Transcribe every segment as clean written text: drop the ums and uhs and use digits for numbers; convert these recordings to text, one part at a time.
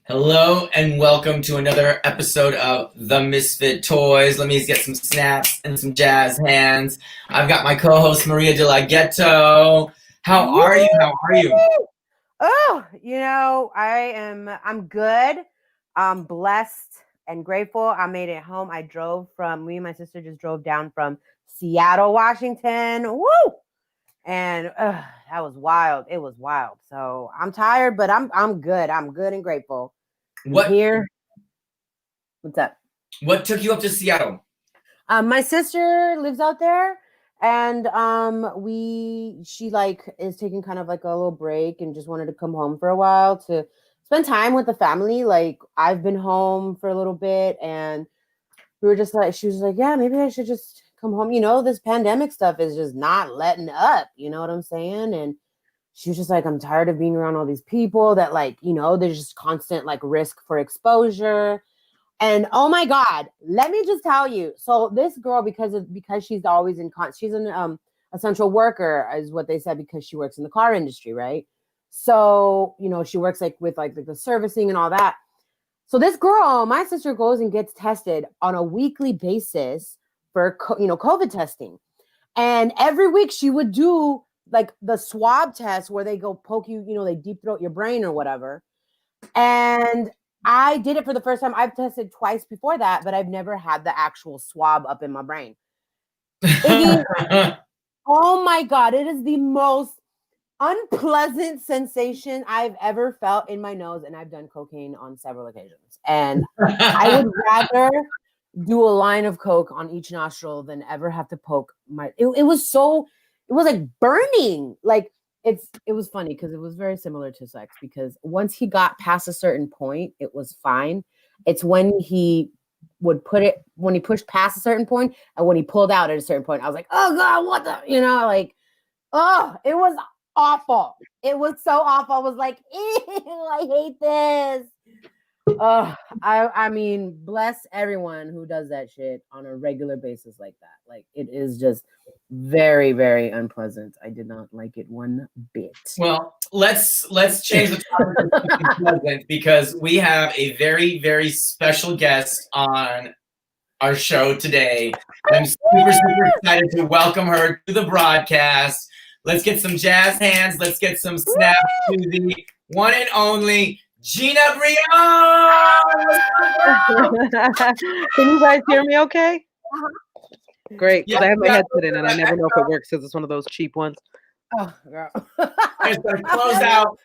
Hello and welcome to another episode of The Misfit Toys. Let me get some snaps and some jazz hands. I've got my co-host Maria de la Ghetto. How are you? How are you? Oh, I'm good. I'm blessed and grateful. I made it home. Me and my sister just drove down from Seattle, Washington. Woo! And that was wild. It was wild. So I'm tired, but I'm good. I'm good and grateful. What here? What's up? What took you up to Seattle? My sister lives out there, and she is taking kind of like a little break and just wanted to come home for a while to spend time with the family. Like, I've been home for a little bit, and we were just like, she was like, yeah, maybe I should just come home. This pandemic stuff is just not letting up. You know what I'm saying? And she was just like, I'm tired of being around all these people that there's just constant like risk for exposure. And oh my God, let me just tell you. So this girl, because she's always she's an essential worker, is what they said, because she works in the car industry, right? So she works with the servicing and all that. So this girl, my sister, goes and gets tested on a weekly basis for COVID testing, and every week she would do like the swab test where they go poke you, they deep throat your brain or whatever. And I did it for the first time. I've tested twice before that, but I've never had the actual swab up in my brain. Iggy, oh my God, it is the most unpleasant sensation I've ever felt in my nose. And I've done cocaine on several occasions. And I would rather do a line of coke on each nostril than ever have to poke it was like burning. Like, it was funny because it was very similar to sex, because once he got past a certain point, it was fine. It's when he pushed past a certain point and when he pulled out at a certain point, I was like, oh God, what the, it was awful. It was so awful. I was like, ew, I hate this. I mean, bless everyone who does that shit on a regular basis like that. Like, it is just very, very unpleasant. I did not like it one bit. Well, let's change the topic because we have a very, very special guest on our show today. I'm super, super excited to welcome her to the broadcast. Let's get some jazz hands. Let's get some snaps to the one and only Gina Brillon. Can you guys hear me okay? Great, because I have my headset in and I never know if it works because it's one of those cheap ones. Oh, girl. I'm just going to close out.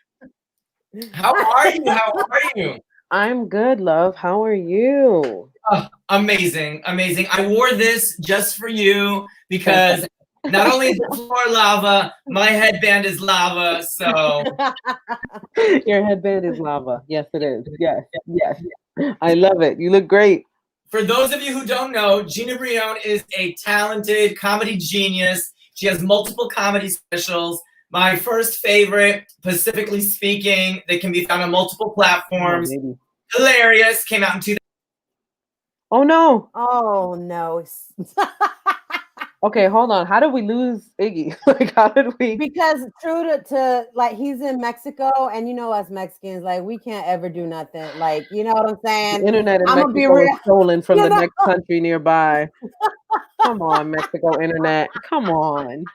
How are you? How are you? I'm good, love. How are you? Oh, amazing, amazing. I wore this just for you because not only is the floor lava, my headband is lava, so. Your headband is lava. Yes, it is. Yes, yes. I love it. You look great. For those of you who don't know, Gina Brillon is a talented comedy genius. She has multiple comedy specials. My first favorite, Pacifically Speaking, that can be found on multiple platforms. Oh, hilarious. Came out in 2000. Oh, no. Oh, no. Okay, hold on. How did we lose Iggy? Like, how did we? Because true to like, he's in Mexico, and us Mexicans, like, we can't ever do nothing. Like, you know what I'm saying? The internet in Mexico is stolen from the next country nearby. Come on, Mexico internet. Come on.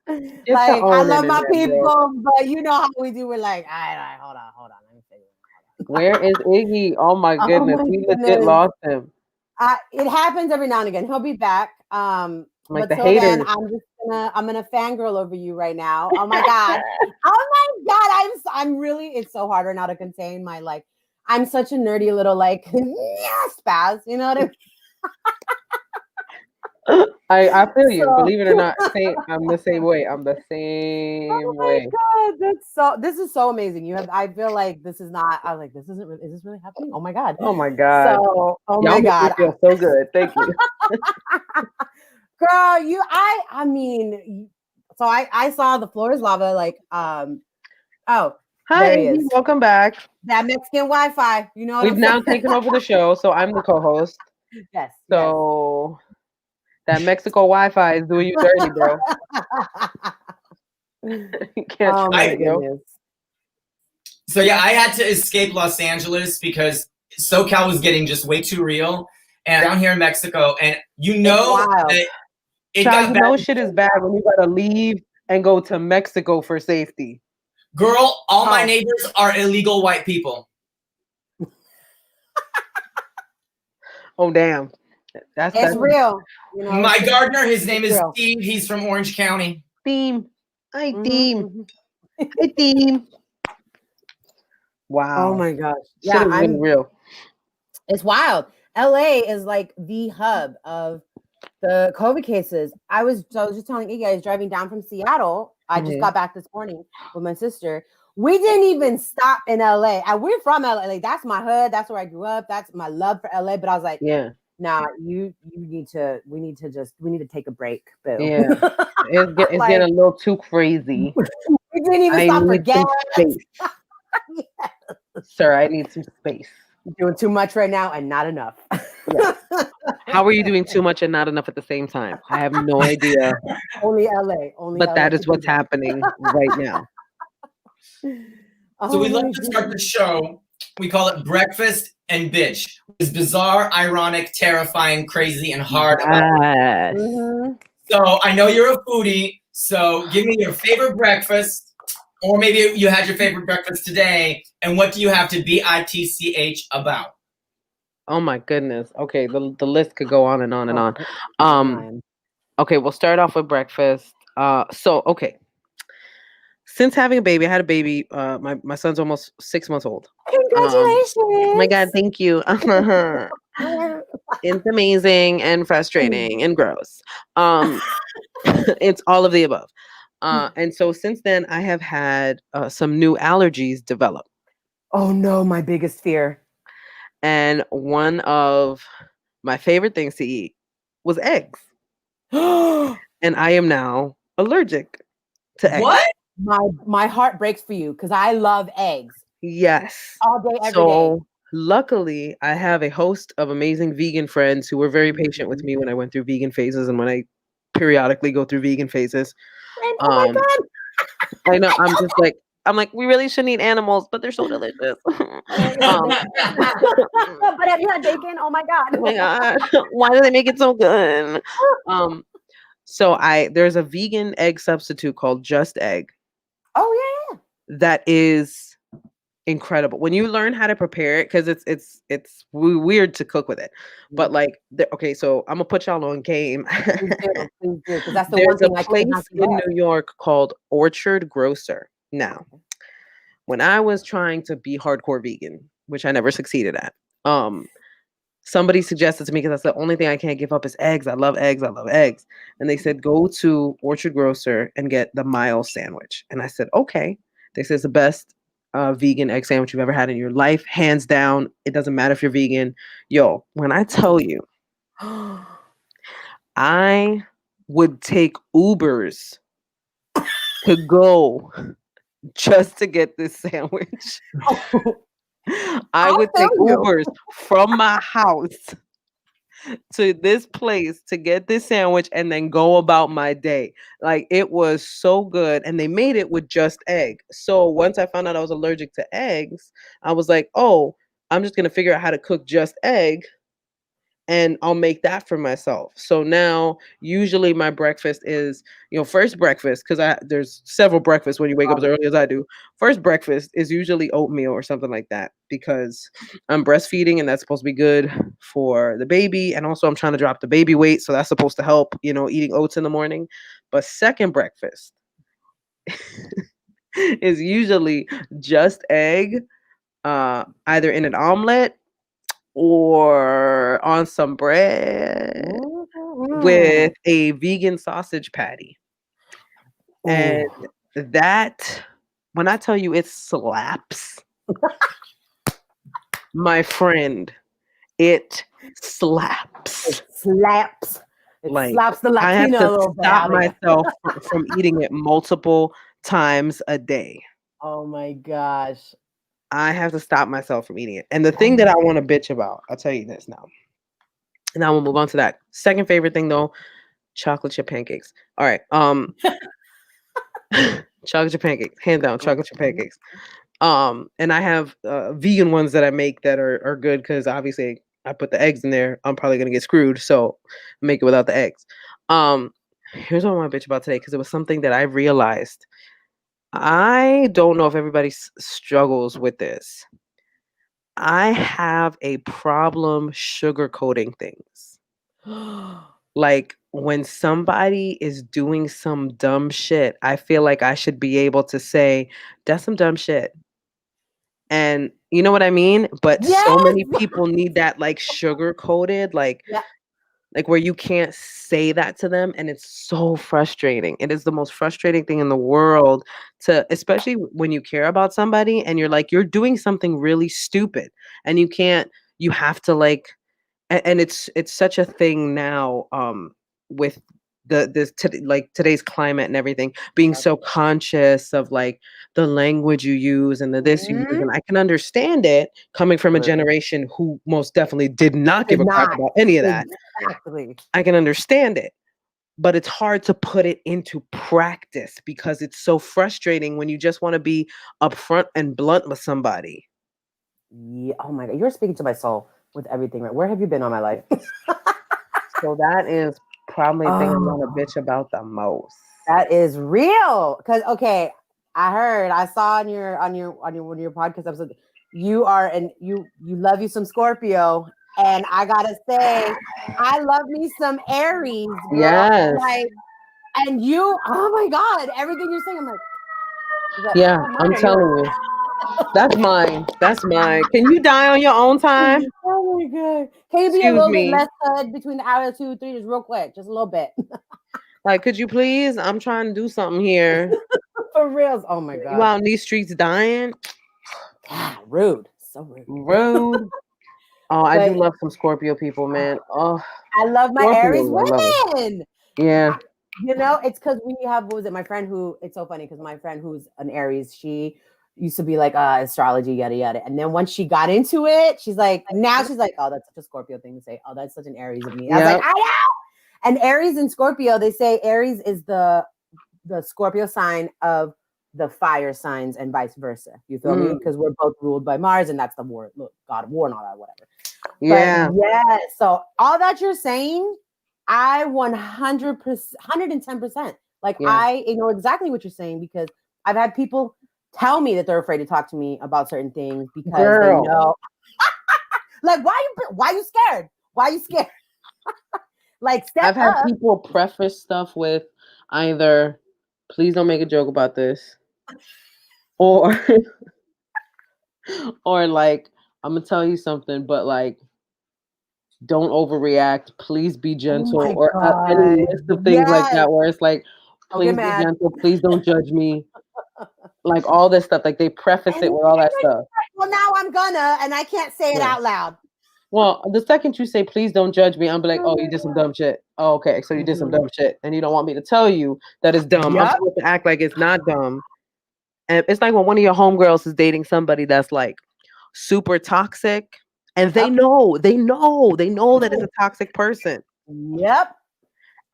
Like, I love my people, but you know how we do. We're like, all right, hold on. Let me figure it out. Where is Iggy? Oh my goodness, we legit lost him. It happens every now and again. He'll be back. Like, but the haters. Then I'm gonna fangirl over you right now. Oh my God. Oh my God. I'm really, it's so hard right now to contain my, like, I'm such a nerdy little, like, spaz, you know what I mean? I feel you. Believe it or not, I'm the same way. I'm the same way. Oh my God, this is so amazing. I feel like this is not. I was like, is this really happening? Oh my God. Oh my God. So, oh y'all my God. I feel so good. Thank you. Girl, I mean, so I saw the floor is lava. Like, oh, hi, there he is. Welcome back. That Mexican Wi-Fi. You know what we've now taken over the show, so I'm the co-host. Yes. So. Yes. That Mexico Wi-Fi is doing you dirty, bro. You can't oh my goodness. So yeah, I had to escape Los Angeles because SoCal was getting just way too real. And down here in Mexico, and that it Child, got bad. shit is bad when you gotta leave and go to Mexico for safety. Girl, all my neighbors are illegal white people. Oh damn. It's real. You know, my gardener, his name is Steve. He's from Orange County. Theme. Hi, Theme. Hi, Theme. Wow. Oh my gosh. Shit is really real. It's wild. LA is like the hub of the COVID cases. I was just telling you guys, driving down from Seattle. I just got back this morning with my sister. We didn't even stop in LA. And we're from LA. Like, that's my hood. That's where I grew up. That's my love for LA. But I was like, nah, we need to take a break, boo. Yeah. It's getting a little too crazy. We didn't even stop for gas. Sir, I need some space. You're doing too much right now and not enough. How are you doing too much and not enough at the same time? I have no idea. Only LA. But that is what's happening right now. So we love to start the show. We call it Breakfast and Bitch. It's bizarre, ironic, terrifying, crazy, and hard. So I know you're a foodie. So give me your favorite breakfast, or maybe you had your favorite breakfast today. And what do you have to BITCH about? Oh my goodness. Okay, the list could go on and on and on. Okay, we'll start off with breakfast. Okay. Since having a baby, I had a baby. My son's almost 6 months old. Congratulations! Oh my God, thank you. It's amazing and frustrating and gross. It's all of the above. And so since then, I have had some new allergies develop. Oh no, my biggest fear. And one of my favorite things to eat was eggs. And I am now allergic to eggs. What? My heart breaks for you because I love eggs. Yes. All day, every day. Luckily, I have a host of amazing vegan friends who were very patient with me when I went through vegan phases and when I periodically go through vegan phases. Oh my God. I know. I'm like, we really shouldn't eat animals, but they're so delicious. But have you had bacon? Oh my God. Oh my God. Why do they make it so good? So there's a vegan egg substitute called Just Egg. Oh yeah. That is incredible when you learn how to prepare it, because it's weird to cook with it, but like okay, so I'm gonna put y'all on game. Please do, because that's the There's one thing a place in New York called Orchard Grocer. Now, when I was trying to be hardcore vegan, which I never succeeded at, somebody suggested to me, because that's the only thing I can't give up is eggs. I love eggs. And they said, go to Orchard Grocer and get the mild sandwich. And I said, okay. They said it's the best vegan egg sandwich you've ever had in your life. Hands down. It doesn't matter if you're vegan. Yo, when I tell you, I would take Ubers to go just to get this sandwich. I would take Ubers from my house to this place to get this sandwich and then go about my day. Like, it was so good. And they made it with just egg. So once I found out I was allergic to eggs, I was like, oh, I'm just going to figure out how to cook just egg and I'll make that for myself. So now usually my breakfast is, first breakfast, because there's several breakfasts when you wake up as early as I do. First breakfast is usually oatmeal or something like that, because I'm breastfeeding and that's supposed to be good for the baby. And also I'm trying to drop the baby weight. So that's supposed to help, eating oats in the morning. But second breakfast is usually just egg, either in an omelet or on some bread with a vegan sausage patty. And that, when I tell you it slaps, my friend, it slaps. It slaps. It slaps the Latina. I have to stop myself from eating it multiple times a day. Oh my gosh. I have to stop myself from eating it. And the thing that I want to bitch about, I'll tell you this now. And now we'll move on to that. Second favorite thing though, chocolate chip pancakes. All right. Chocolate chip pancakes. Hands down, chocolate chip pancakes. And I have vegan ones that I make that are good because obviously I put the eggs in there. I'm probably gonna get screwed, so make it without the eggs. Here's what I want to bitch about today because it was something that I realized. I don't know if everybody struggles with this. I have a problem sugarcoating things. Like when somebody is doing some dumb shit, I feel like I should be able to say, that's some dumb shit. And you know what I mean? But so many Yes! people need that like sugar coated, Yeah. like where you can't say that to them. And it's so frustrating. It is the most frustrating thing in the world to, especially when you care about somebody and you're like, you're doing something really stupid and you have to like, and it's such a thing now with like today's climate and everything being so conscious of like the language you use and the this you use, Mhm. and I can understand it coming from a Absolutely. generation who most definitely did not give Did a crap not. about any of that. Exactly. I can understand it, but it's hard to put it into practice because it's so frustrating when you just want to be upfront and blunt with somebody. Yeah. Oh my God. You're speaking to my soul with everything. Right? Where have you been all my life? So that is probably the thing I want to Oh, bitch about the most. that is real. Because okay, I saw on one of your podcast episodes, you love you some Scorpio, and I gotta say, I love me some Aries, girl. Yes. Like, and you, oh my God, everything you're saying, I'm like, Yeah, oh, mine I'm or yours? telling you. That's mine. That's mine. Can you die on your own time? Oh my God. Can you be a Excuse little bit me. less HUD between the hour 2, 3, just real quick, just a little bit. Like, could you please? I'm trying to do something here. For reals. Oh my You God. out in these streets dying? God, rude. So rude. Rude. Oh, I do But love some Scorpio people, man. Oh, I love my Aries Scorpios, I love them. women. Yeah. You know, it's because we have, what was it? My friend who, it's so funny because my friend who's an Aries, she used to be like, astrology, yada, yada. And then once she got into it, she's like, now she's like, oh, that's such a Scorpio thing to say. Oh, that's such an Aries of me. I was like, Yep. I know. And Aries and Scorpio, they say Aries is the Scorpio sign of the fire signs and vice versa. You feel me? Because we're both ruled by Mars, and that's the war, look, God of war and all that, whatever. Yeah. But yeah, so all that you're saying, I 100%, 110%. Like Yeah. I know exactly what you're saying because I've had people tell me that they're afraid to talk to me about certain things because Girl. they know. Like, why you scared? Why you scared? Like, step I've had up. people preface stuff with either, please don't make a joke about this, or or like, I'm gonna tell you something, but like, don't overreact. Please be Oh gentle, my or any God. list of things like Yes. that, where it's like, Don't get please be mad. gentle. Please don't judge me. Like all this stuff, like they preface it with all that stuff. Well, now I'm gonna, and I can't say it Yeah. out loud. Well, the second you say, please don't judge me, I'm be like, oh, you did some dumb shit. Oh, okay. So you did some dumb shit. And you don't want me to tell you that it's dumb. I'm Yep. supposed to act like it's not dumb. And it's like when one of your homegirls is dating somebody that's like super toxic, and they know that it's a toxic person. Yep.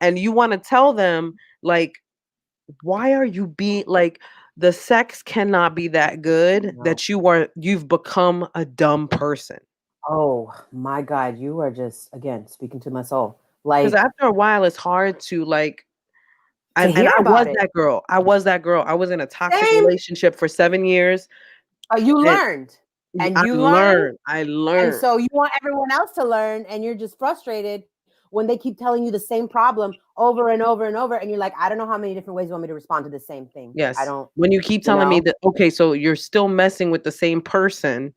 And you want to tell them, like, why are you being like, the sex cannot be that good that you've become a dumb person. Oh my God, you are just again speaking to my soul. Because Like after a while, it's hard to like. to And hear I was about it. that girl. I was in a toxic Same. relationship for 7 years. You And learned, and I you learned, learned. and so you want everyone else to learn, and you're just frustrated when they keep telling you the same problem over and over and over, and you're like, I don't know how many different ways you want me to respond to the same thing. Yes. I don't. When you keep telling me that, okay, so you're still messing with the same person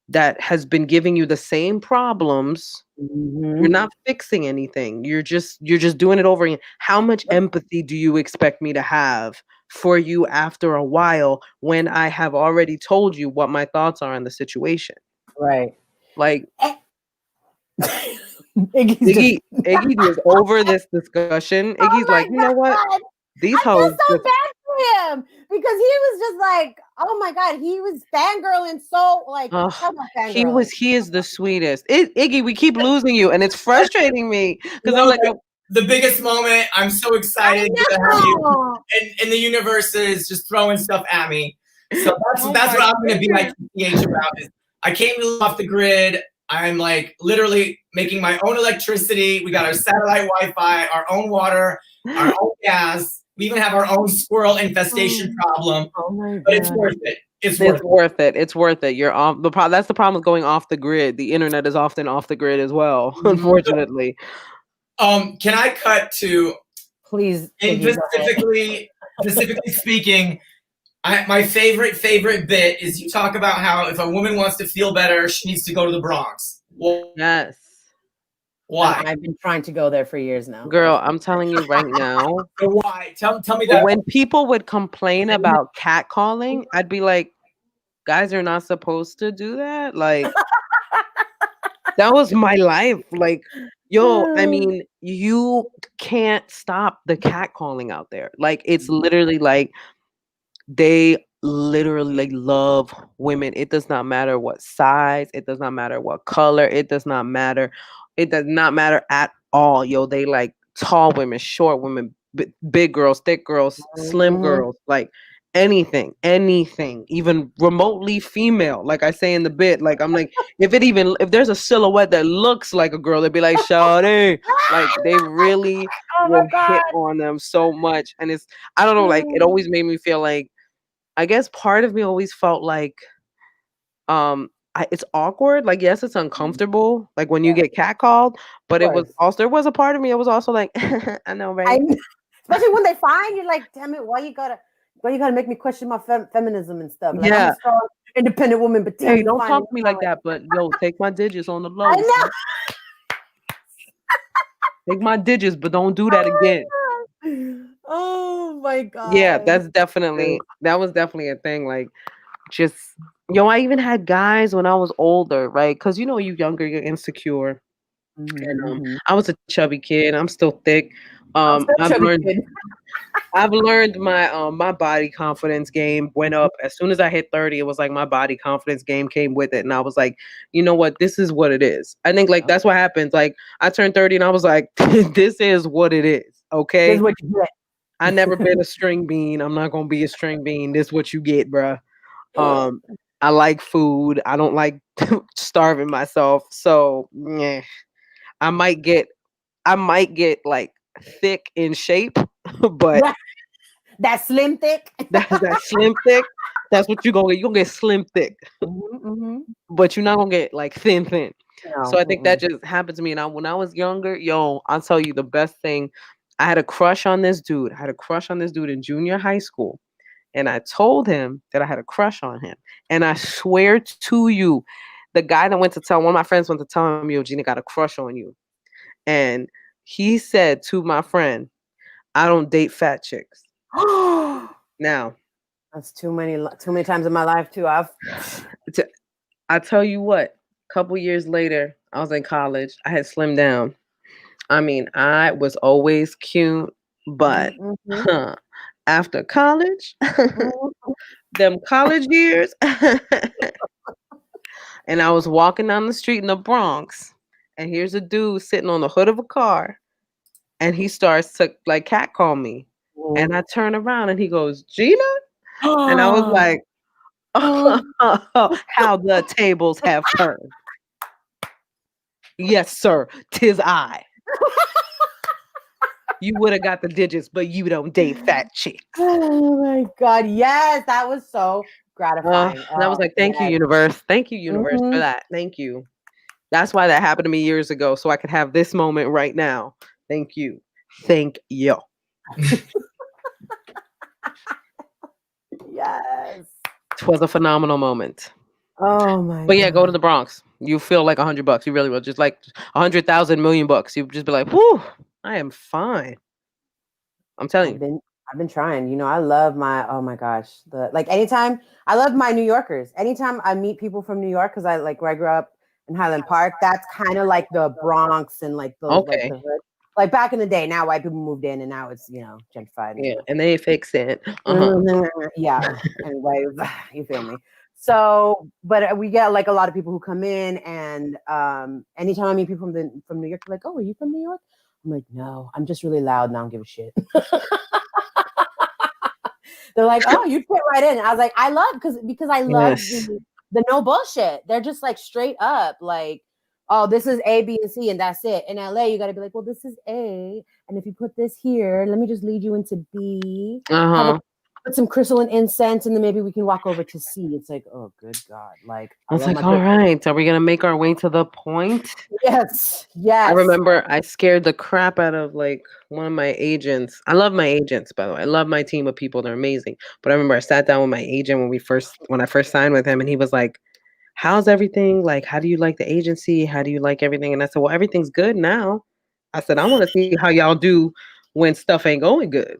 that has been giving you the same problems. You're not fixing anything. You're just doing it over again. How much empathy do you expect me to have for you after a while when I have already told you what my thoughts are on the situation? Right. Like Iggy is over this discussion. Iggy's like, you know what? These I feel hoes so bad for him because he was just like, oh my God, he was fangirling so like he is the sweetest. Iggy, we keep losing you, and it's frustrating me because I'm like, the biggest moment. I'm so excited to have you, and the universe is just throwing stuff at me. So that's what I'm gonna be like TH about. Is I came to live off the grid. I'm like literally making my own electricity. We got our satellite Wi-Fi, our own water, our own gas. We even have our own squirrel infestation problem. Oh my god! But it's worth it. It's worth it. It's worth it. You're off that's the problem with going off the grid. The internet is often off the grid as well, unfortunately. Can I cut to please? Specifically speaking, my favorite bit is you talk about how if a woman wants to feel better, she needs to go to the Bronx. Well, yes. Why? I've been trying to go there for years now. Girl, I'm telling you right now. Why? Tell me that. When people would complain about catcalling, I'd be like, guys are not supposed to do that. Like, that was my life. Like, yo, I mean, you can't stop the catcalling out there. Like, it's literally like they literally love women. It does not matter what size, it does not matter what color, it does not matter. It does not matter at all. Yo, they like tall women, short women, big girls, thick girls, slim girls, like anything, even remotely female. Like I say in the bit, like I'm like, if there's a silhouette that looks like a girl, they'd be like, "Shawty," like they really will hit on them so much. And I don't know, like it always made me feel like, I guess part of me always felt like, it's awkward. Like, yes, it's uncomfortable. Like when you get catcalled, but there was a part of me. It was also like, I know, right? Especially when they find you're like, damn it, why you gotta make me question my feminism and stuff? Like, yeah, I'm a strong, independent woman, but hey, don't talk to me like that. But yo, take my digits on the low. I know. Take my digits, but don't do that again. Oh my god. Yeah, that was definitely a thing. Like, just I even had guys when I was older, right? Because you younger, you're insecure. And I was a chubby kid. I'm still thick. I've learned my body confidence game went up as soon as I hit 30. It was like my body confidence game came with it, and I was like, you know what, this is what it is. I think like that's what happens. Like I turned 30 and I was like, this is what it is. Okay, this is what you get. I never been a string bean. I'm not gonna be a string bean. This is what you get, bruh. I like food. I don't like starving myself. So yeah, I might get like thick in shape, but that slim thick. that slim thick. That's what you're gonna get. You're gonna get slim thick, but you're not gonna get like thin. No, so I think that just happened to me. And when I was younger, I'll tell you the best thing. I had a crush on this dude. In junior high school. And I told him that I had a crush on him. And I swear to you, the guy that one of my friends went to tell him, yo, Gina got a crush on you. And he said to my friend, I don't date fat chicks. Now, that's too many times in my life too. I tell you what, a couple years later, I was in college. I had slimmed down. I mean, I was always cute, but after college, them college years, and I was walking down the street in the Bronx, and here's a dude sitting on the hood of a car, and he starts to like catcall me, and I turn around and he goes, Gina, and I was like, how the tables have turned. Yes, sir, 'tis I. You would have got the digits, but you don't date fat chicks. Oh my god, yes, that was so gratifying. And I was like, thank you, universe. Thank you, universe, for that. Thank you. That's why that happened to me years ago, so I could have this moment right now. Thank you. Thank you. Yes. It was a phenomenal moment. Oh my But yeah, go to the Bronx. You feel like $100. You really will. Just like 100,000 million bucks. You just be like, whoo, I am fine. I'm telling you. I've been trying. I love my, oh my gosh. Anytime, I love my New Yorkers. Anytime I meet people from New York, because where I grew up in Highland Park, that's kind of like the Bronx and like those, like the hood. Like back in the day, now white people moved in and now it's, gentrified. Yeah, and they fix it. Yeah. Anyway, you feel me? So, but we get like a lot of people who come in, and anytime I meet people from New York, they're like, oh, are you from New York? I'm like, no, I'm just really loud and I don't give a shit. They're like, oh, you fit right in. I was like, I love because I love Yes. the no bullshit. They're just like straight up like, oh, this is A, B, and C, and that's it. In LA, you got to be like, well, this is A, and if you put this here, let me just lead you into B. Put some crystal and incense, and then maybe we can walk over to C. It's like, oh, good God! Like, I was like, all right, are we gonna make our way to the point? Yes. I remember I scared the crap out of like one of my agents. I love my agents, by the way. I love my team of people; they're amazing. But I remember I sat down with my agent when I first signed with him, and he was like, how's everything? Like, how do you like the agency? How do you like everything? And I said, well, everything's good now. I said, I want to see how y'all do when stuff ain't going good.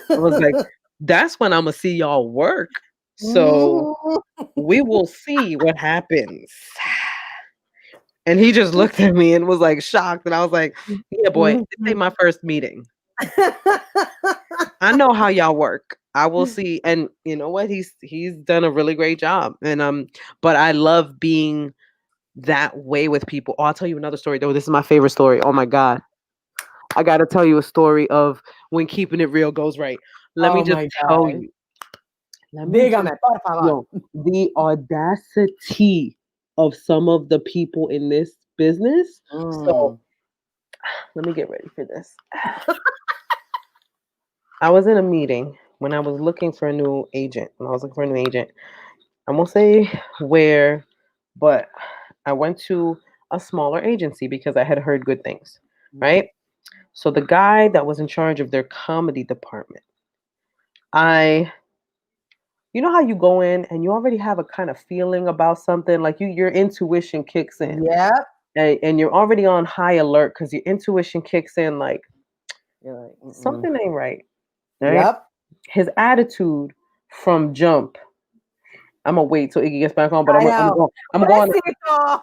I was like, that's when I'm going to see y'all work. So we will see what happens. And he just looked at me and was like shocked. And I was like, yeah, boy, this ain't my first meeting. I know how y'all work. I will see. And you know what? He's done a really great job. And but I love being that way with people. Oh, I'll tell you another story though. This is my favorite story. Oh my God. I gotta tell you a story of when keeping it real goes right. Let me just tell you. The audacity of some of the people in this business. So let me get ready for this. I was in a meeting when I was looking for a new agent. I won't say where, but I went to a smaller agency because I had heard good things, right? So the guy that was in charge of their comedy department, you know how you go in and you already have a kind of feeling about something, like your intuition kicks in. Yeah. And you're already on high alert because your intuition kicks in like, you're like something ain't right. Right? Yep. His attitude from jump. I'm gonna wait till Iggy gets back on, but I'm gonna go on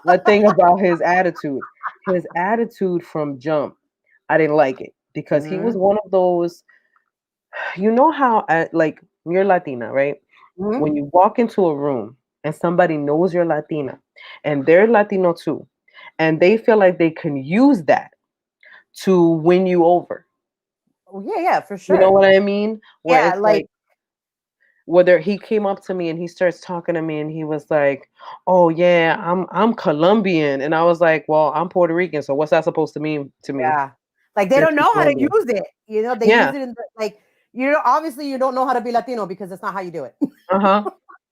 a thing about his attitude. His attitude from jump, I didn't like it because he was one of those. You know how like you're Latina, right? When you walk into a room and somebody knows you're Latina, and they're Latino too, and they feel like they can use that to win you over. Oh, yeah, for sure. You know what I mean? Where yeah, it's like whether he came up to me and he starts talking to me and he was like, oh yeah, I'm Colombian. And I was like, well, I'm Puerto Rican. So what's that supposed to mean to me? Yeah. Like they don't know how to use it. You know, they use it in like, you know, obviously you don't know how to be Latino because that's not how you do it.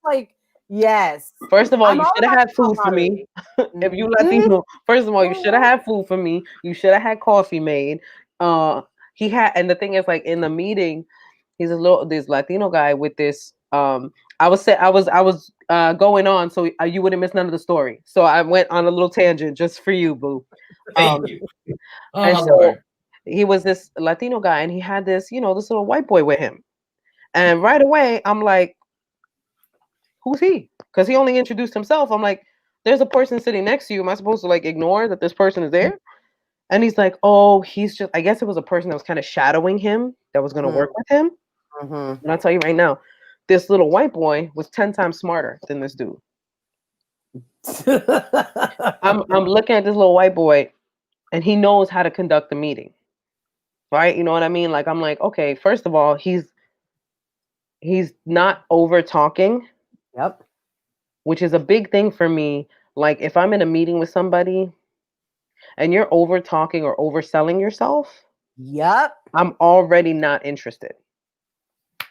Like, yes. First of all, you should have had food for me. If you Latino, first of all, you should have had food for me. You should have had coffee made. He had, and the thing is, like in the meeting, he's this Latino guy with this. I was going on so you wouldn't miss none of the story. So I went on a little tangent just for you, boo. Thank you. Oh, and so Lord. He was this Latino guy, and he had this, you know, this little white boy with him. And right away, I'm like, who's he? Because he only introduced himself. I'm like, there's a person sitting next to you. Am I supposed to like ignore that this person is there? And he's like, oh, he's just, I guess it was a person that was kind of shadowing him that was going to work with him. And I'll tell you right now, this little white boy was 10 times smarter than this dude. I'm looking at this little white boy and he knows how to conduct a meeting. Right? You know what I mean? Like, I'm like, okay, first of all, he's not over talking. Yep. Which is a big thing for me. Like if I'm in a meeting with somebody and you're over talking or overselling yourself, yep, I'm already not interested.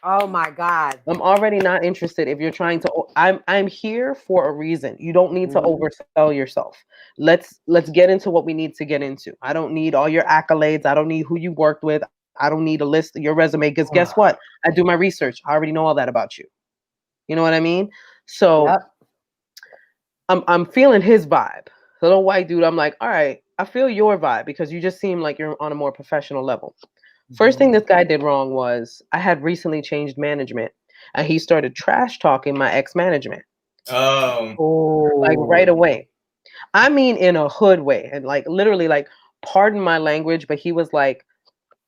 Oh my God. I'm already not interested if you're trying to I'm here for a reason. You don't need to oversell yourself. Let's get into what we need to get into. I don't need all your accolades. I don't need who you worked with. I don't need a list of your resume because guess what? I do my research. I already know all that about you. You know what I mean? So I'm feeling his vibe. The little white dude, I'm like, all right, I feel your vibe because you just seem like you're on a more professional level. First thing this guy did wrong was I had recently changed management and he started trash talking my ex-management. Oh. Like right away. I mean, in a hood way. And like literally like, pardon my language, but he was like,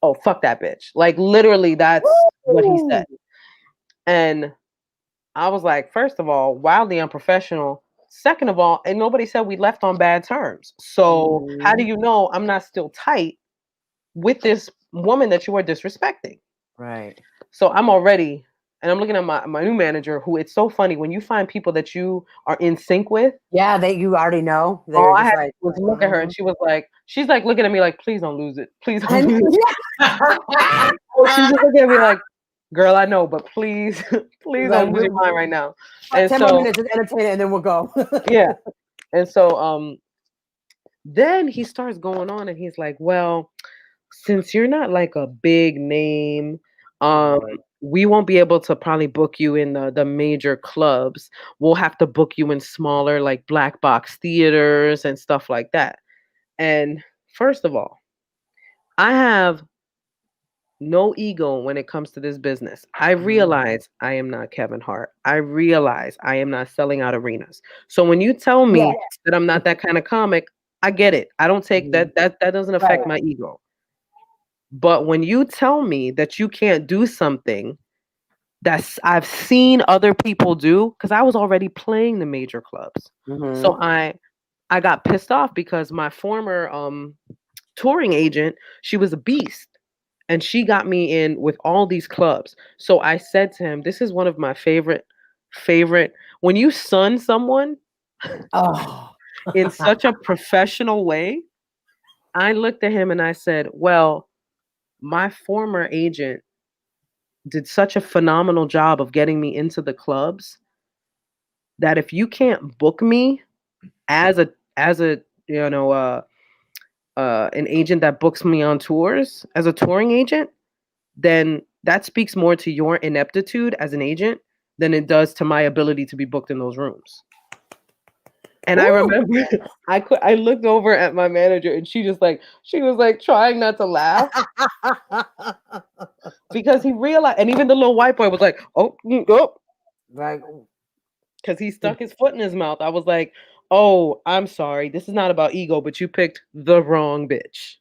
oh, fuck that bitch. Like literally that's what he said. And I was like, first of all, wildly unprofessional. Second of all, and nobody said we left on bad terms. So how do you know I'm not still tight with this woman that you are disrespecting? Right. So I'm already And I'm looking at my new manager, who it's so funny when you find people that you are in sync with. Yeah, that you already know. All They're I just had like was look at her, and she's like looking at me like, please don't lose it. Please don't lose it. She's just looking at me like, girl, I know, but please, please don't lose your mind right now. And 10 more minutes, just entertain it, and then we'll go. Yeah. And so then he starts going on, and he's like, well, since you're not like a big name, we won't be able to probably book you in the major clubs. We'll have to book you in smaller like black box theaters and stuff like that. And first of all, I have no ego when it comes to this business. I realize I am not Kevin Hart. I realize I am not selling out arenas. So when you tell me that I'm not that kind of comic, I get it. I don't take that doesn't affect my ego. But when you tell me that you can't do something that I've seen other people do, because I was already playing the major clubs. So I got pissed off because my former touring agent, she was a beast. And she got me in with all these clubs. So I said to him, this is one of my favorite, when you son someone in such a professional way, I looked at him and I said, well, my former agent did such a phenomenal job of getting me into the clubs that if you can't book me as a an agent that books me on tours, as a touring agent, then that speaks more to your ineptitude as an agent than it does to my ability to be booked in those rooms. And I remember I looked over at my manager, and she was like trying not to laugh because he realized, and even the little white boy was like, oh, like, because he stuck his foot in his mouth. I was like, oh, I'm sorry, this is not about ego, but you picked the wrong bitch.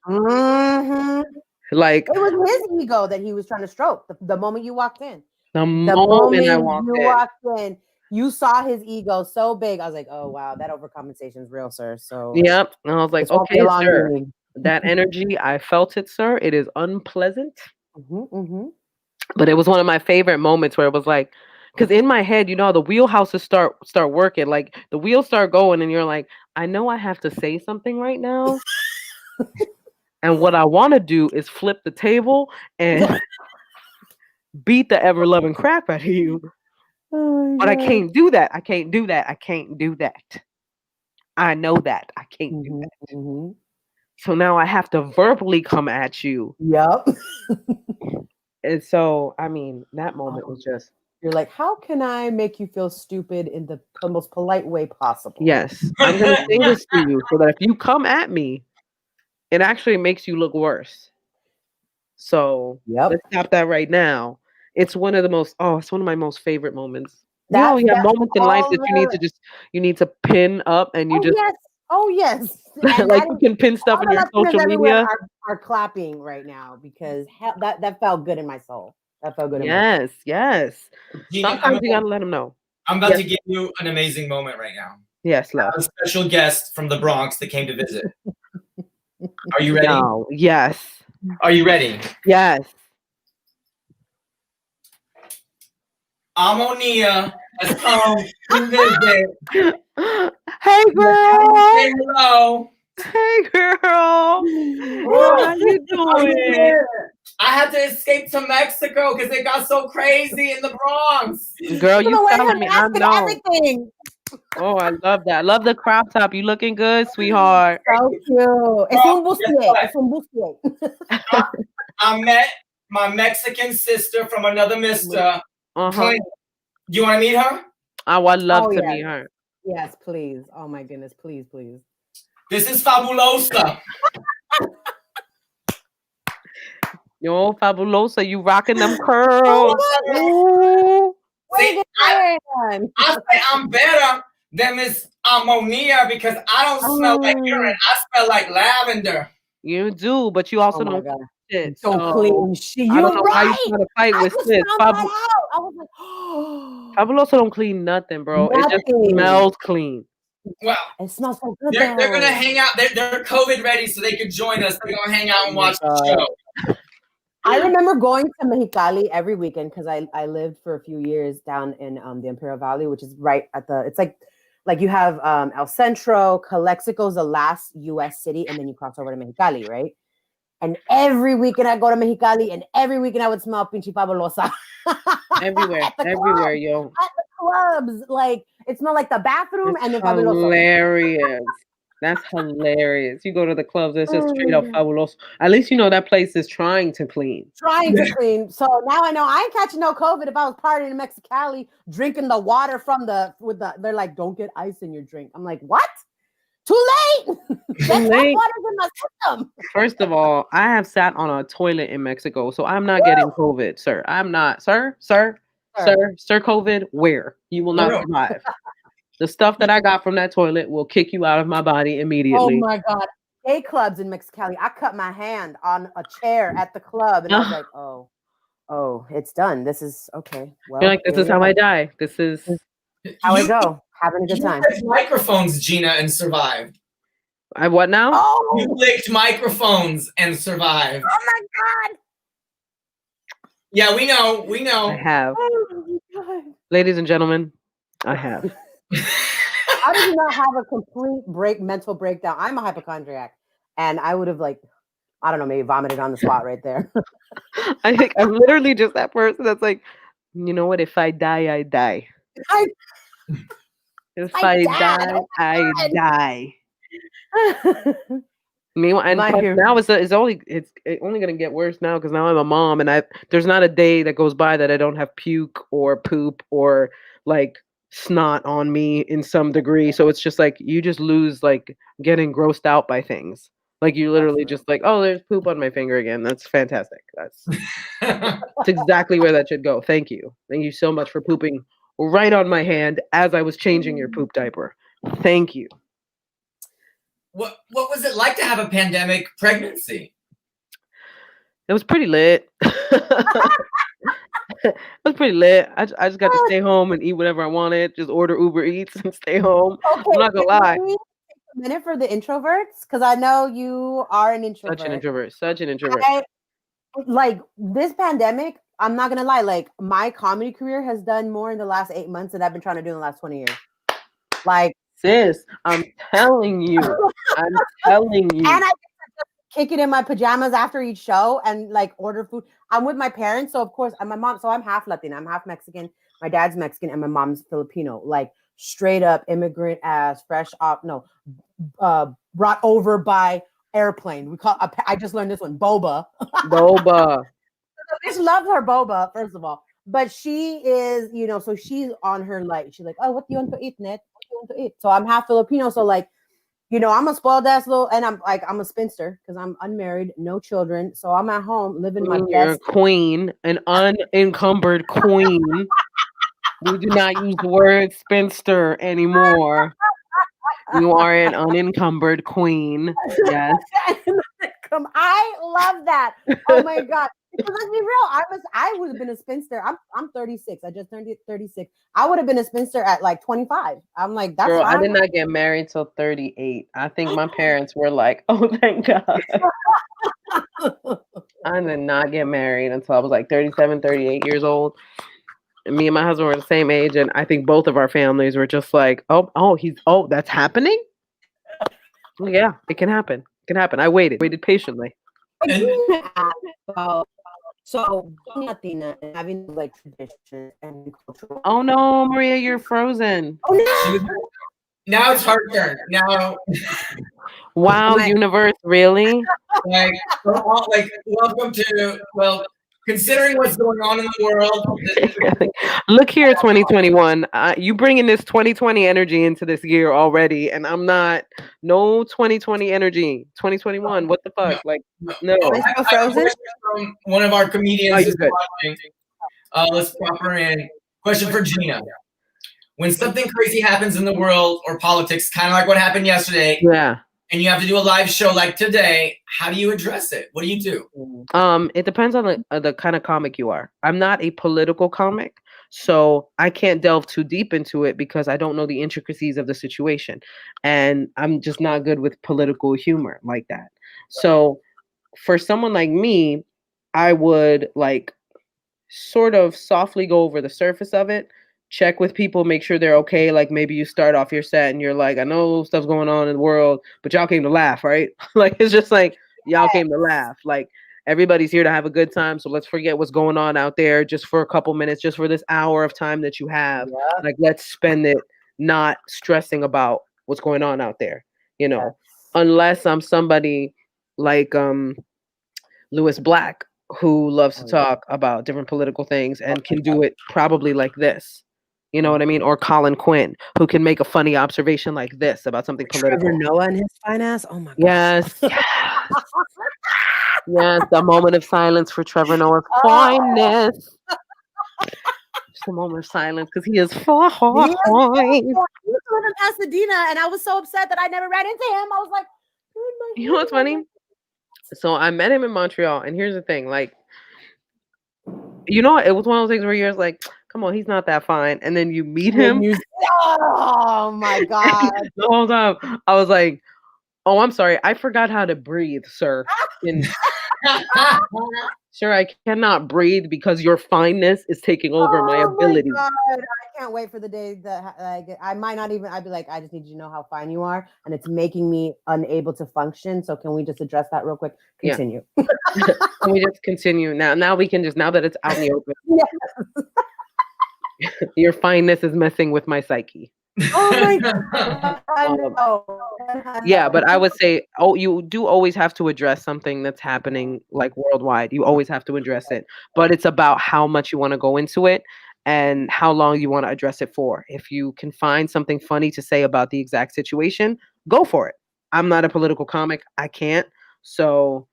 Like, it was his ego that he was trying to stroke the moment you walked in. The moment I walked in, you saw his ego so big. I was like, oh wow, that overcompensation is real, sir. So yep. And I was like, okay, sir. That energy, I felt it, sir. It is unpleasant. But it was one of my favorite moments where it was like, because in my head, the wheelhouses start working. Like the wheels start going, and you're like, I know I have to say something right now. And what I want to do is flip the table and beat the ever-loving crap out of you. But I can't do that. I can't do that. I can't do that. I know that. I can't do that. So now I have to verbally come at you. Yep. And so, I mean, that moment was just... You're like, how can I make you feel stupid in the most polite way possible? Yes. I'm going to say this to you so that if you come at me, it actually makes you look worse. So let's stop that right now. It's one of my most favorite moments. You have moments in life that you need to pin up, and you yes. Like you can pin stuff in your social media. Are clapping right now because that felt good in my soul. That felt good. Yes. Gina, sometimes you gotta let them know. I'm about to give you an amazing moment right now. Yes, love. A special guest from the Bronx that came to visit. Are you ready? No. Yes. Are you ready? Yes. Ammonia has come to visit. Hey, girl. Say hello. Hey, girl. How you doing? I had to escape to Mexico because it got so crazy in the Bronx. Girl, you telling me I know. Everything. Oh, I love that. I love the crop top. You looking good, sweetheart. So cute. Es un bustier. I met my Mexican sister from another mister. Do you want to meet her? I would love to meet her. Yes, please. Oh my goodness, please. This is Fabulosa. Yo, Fabulosa, you rocking them curls. See, I say I'm better than Miss Ammonia because I don't smell like urine. I smell like lavender. You do, but you also don't shit. So clean shit. I don't know why you trying to fight with this. I was like, oh. Fabulosa don't clean nothing, bro. It just smells clean. Well, it smells so good. They're gonna hang out. They're COVID ready, so they could join us. They're gonna hang out and watch the show. I remember going to Mexicali every weekend because I lived for a few years down in the Imperial Valley, which is right at the. It's like you have El Centro, Calexico's the last U.S. city, and then you cross over to Mexicali, right? And every weekend I go to Mexicali, and every weekend I would smell pinche fabulosa. everywhere, yo. At the clubs, like it smelled like the bathroom It's and then fabuloso. hilarious. That's hilarious. You go to the clubs, it's just straight up fabuloso. At least you know that place is trying to clean. Trying to clean. So now I know I ain't catching no COVID if I was partying in Mexicali, drinking the water from they're like, don't get ice in your drink. I'm like, what? Too late. That water's in my system. First of all, I have sat on a toilet in Mexico, so I'm not getting COVID, sir. I'm not, sir, COVID, where? You will not survive. The stuff that I got from that toilet will kick you out of my body immediately. Oh my God. Gay clubs in Mexicali. I cut my hand on a chair at the club and I was like, oh, it's done. This is okay. Well, you're like, this is how I die. This is how I go. Having a good time. You microphones, Gina, and survived. I what now? Oh, you licked microphones and survived. Oh my God. Yeah, we know. I have. Oh my God. Ladies and gentlemen, I have. How did you not have a complete mental breakdown? I'm a hypochondriac, and I would have I don't know, maybe vomited on the spot right there. I think I'm literally just that person that's like, you know what? If I die, I die. If I die, I die. Meanwhile, and now it's only gonna get worse now because now I'm a mom and there's not a day that goes by that I don't have puke or poop or like snot on me in some degree. So it's just like you just lose like getting grossed out by things. Like you literally just like, oh, there's poop on my finger again. That's fantastic. That's exactly where that should go. Thank you so much for pooping right on my hand as I was changing your poop diaper. Thank you. What was it like to have a pandemic pregnancy? It was pretty lit. It was pretty lit. I just got to stay home and eat whatever I wanted. Just order Uber Eats and stay home. Okay, I'm not gonna lie. Take a minute for the introverts because I know you are an introvert. Such an introvert. Like this pandemic, I'm not gonna lie. Like my comedy career has done more in the last 8 months than I've been trying to do in the last 20 years. Like. Sis, I'm telling you. And I just kick it in my pajamas after each show and like order food. I'm with my parents, so of course, and my mom. So I'm half Latina, I'm half Mexican. My dad's Mexican, and my mom's Filipino. Like straight up immigrant ass, fresh off. No, brought over by airplane. I just learned this one, boba. Boba. I just love her boba. First of all. But she is, so she's on her she's like, oh, what do you want to eat, Ned? What do you want to eat? So I'm half Filipino. So I'm a spoiled ass and I'm a spinster because I'm unmarried, no children. So I'm at home living my best. You're a queen, an unencumbered queen. We do not use the word spinster anymore. You are an unencumbered queen. Yes. I love that. Oh my God. Because let's be real, I would have been a spinster. I'm 36. I just turned 36. I would have been a spinster at 25. I'm like, that's Girl, fine. I did not get married till 38. I think my parents were like, oh, thank God. I did not get married until I was 37, 38 years old. And me and my husband were the same age, and I think both of our families were just like, oh, that's happening? Yeah, it can happen. It can happen. I waited patiently. So Latina and having traditions and cultural. Oh no, Maria, you're frozen. Oh no. Now it's her turn. Now. Wow, universe, really? Welcome to considering what's going on in the world. Look here, 2021. You bringing this 2020 energy into this year already, and I'm not. No 2020 energy. 2021. What the fuck? No. I frozen? From one of our comedians is watching. Let's pop her in. Question for Gina. When something crazy happens in the world or politics, kind of like what happened yesterday. Yeah. And you have to do a live show like today, how do you address it? What do you do? It depends on the kind of comic you are. I'm not a political comic, so I can't delve too deep into it because I don't know the intricacies of the situation. And I'm just not good with political humor like that. So for someone like me, I would like sort of softly go over the surface of it, check with people, make sure they're okay. Like maybe you start off your set and you're like, I know stuff's going on in the world, but y'all came to laugh, right? Like it's just like y'all came to laugh. Like everybody's here to have a good time. So let's forget what's going on out there just for a couple minutes, just for this hour of time that you have. Yeah. Like let's spend it not stressing about what's going on out there, Yes. unless I'm somebody like Lewis Black, who loves to talk about different political things and can do it probably like this. You know what I mean? Or Colin Quinn, who can make a funny observation like this about something political. Trevor Noah and his fine ass. Oh my god. Yes. Yes, a moment of silence for Trevor Noah's fineness. Just a moment of silence because he is fine. He was in Pasadena, and I was so upset that I never ran into him. I was like, you know what's funny? So I met him in Montreal, and here's the thing, like, it was one of those things where you're just like, come on, he's not that fine. And then you meet him. Oh my god. The whole time I was like, oh, I'm sorry, I forgot how to breathe, sir. Sure, I cannot breathe because your fineness is taking over my ability. God. I can't wait for the day that I might not even. I'd be like, I just need you to know how fine you are, and it's making me unable to function. So can we just address that real quick? Continue. Yeah. Can we just continue now? Now we can now that it's out in the open. Yes. Your fineness is messing with my psyche. Oh my god! I know. Yeah, but I would say, you do always have to address something that's happening like worldwide. You always have to address it, but it's about how much you want to go into it and how long you want to address it for. If you can find something funny to say about the exact situation, go for it. I'm not a political comic. I can't. So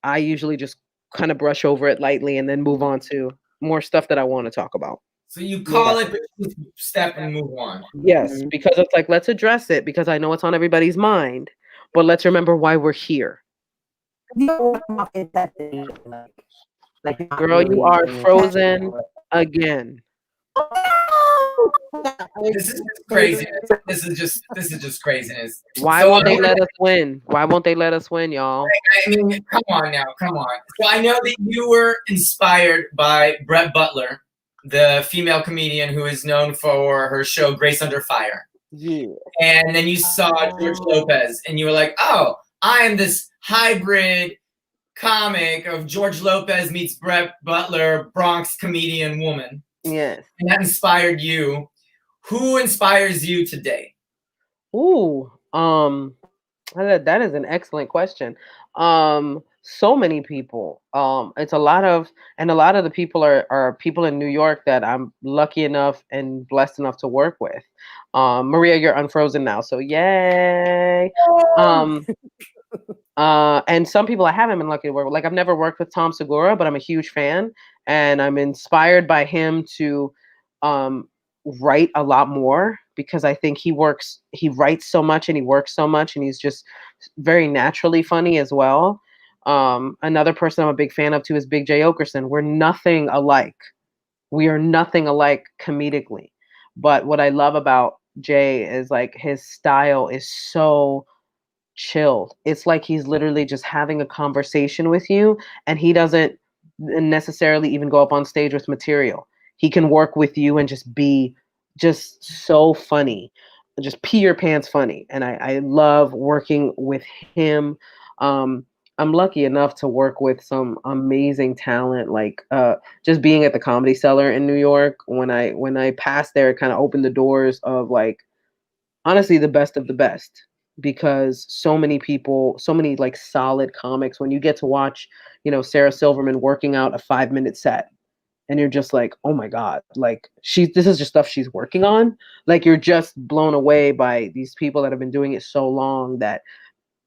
I usually just kind of brush over it lightly and then move on to more stuff that I want to talk about. So you call it, step and move on. Yes, because it's like, let's address it because I know it's on everybody's mind, but let's remember why we're here. Girl, you are frozen again. This is crazy. This is just craziness. Why won't they let us win? Why won't they let us win, y'all? I mean, come on now, come on. So I know that you were inspired by Brett Butler, the female comedian who is known for her show Grace Under Fire. Yeah. And then you saw George Lopez and you were like, oh, I am this hybrid comic of George Lopez meets Brett Butler, Bronx comedian woman. Yes. And that inspired you. Who inspires you today? Ooh, that is an excellent question. So many people. It's a lot of the people are people in New York that I'm lucky enough and blessed enough to work with. Maria, you're unfrozen now, so yay. And some people I haven't been lucky to work with. Like I've never worked with Tom Segura, but I'm a huge fan, and I'm inspired by him to write a lot more because I think he writes so much and he works so much and he's just very naturally funny as well. Another person I'm a big fan of too is Big J Okerson. We're nothing alike. We are nothing alike comedically. But what I love about Jay is like his style is so chilled. It's like he's literally just having a conversation with you and he doesn't necessarily even go up on stage with material. He can work with you and just be just so funny, just pee your pants funny. And I love working with him. I'm lucky enough to work with some amazing talent, like just being at the Comedy Cellar in New York. When I passed there, it kind of opened the doors of like, honestly, the best of the best, because so many people, so many like solid comics, when you get to watch, Sarah Silverman working out a 5-minute set and you're just like, oh my God, like this is just stuff she's working on. Like you're just blown away by these people that have been doing it so long that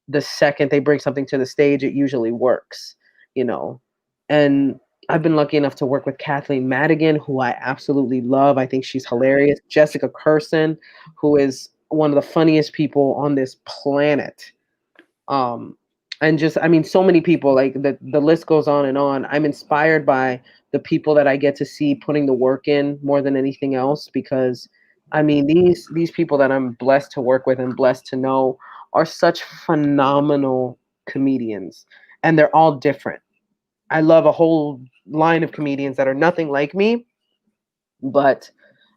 the second they bring something to the stage, it usually works, and I've been lucky enough to work with Kathleen Madigan, who I absolutely love. I think she's hilarious. Jessica Curson, who is one of the funniest people on this planet. And just, I mean, so many people, like the list goes on and on. I'm inspired by the people that I get to see putting the work in more than anything else, because I mean, these people that I'm blessed to work with and blessed to know are such phenomenal comedians, and they're all different. I love a whole line of comedians that are nothing like me, but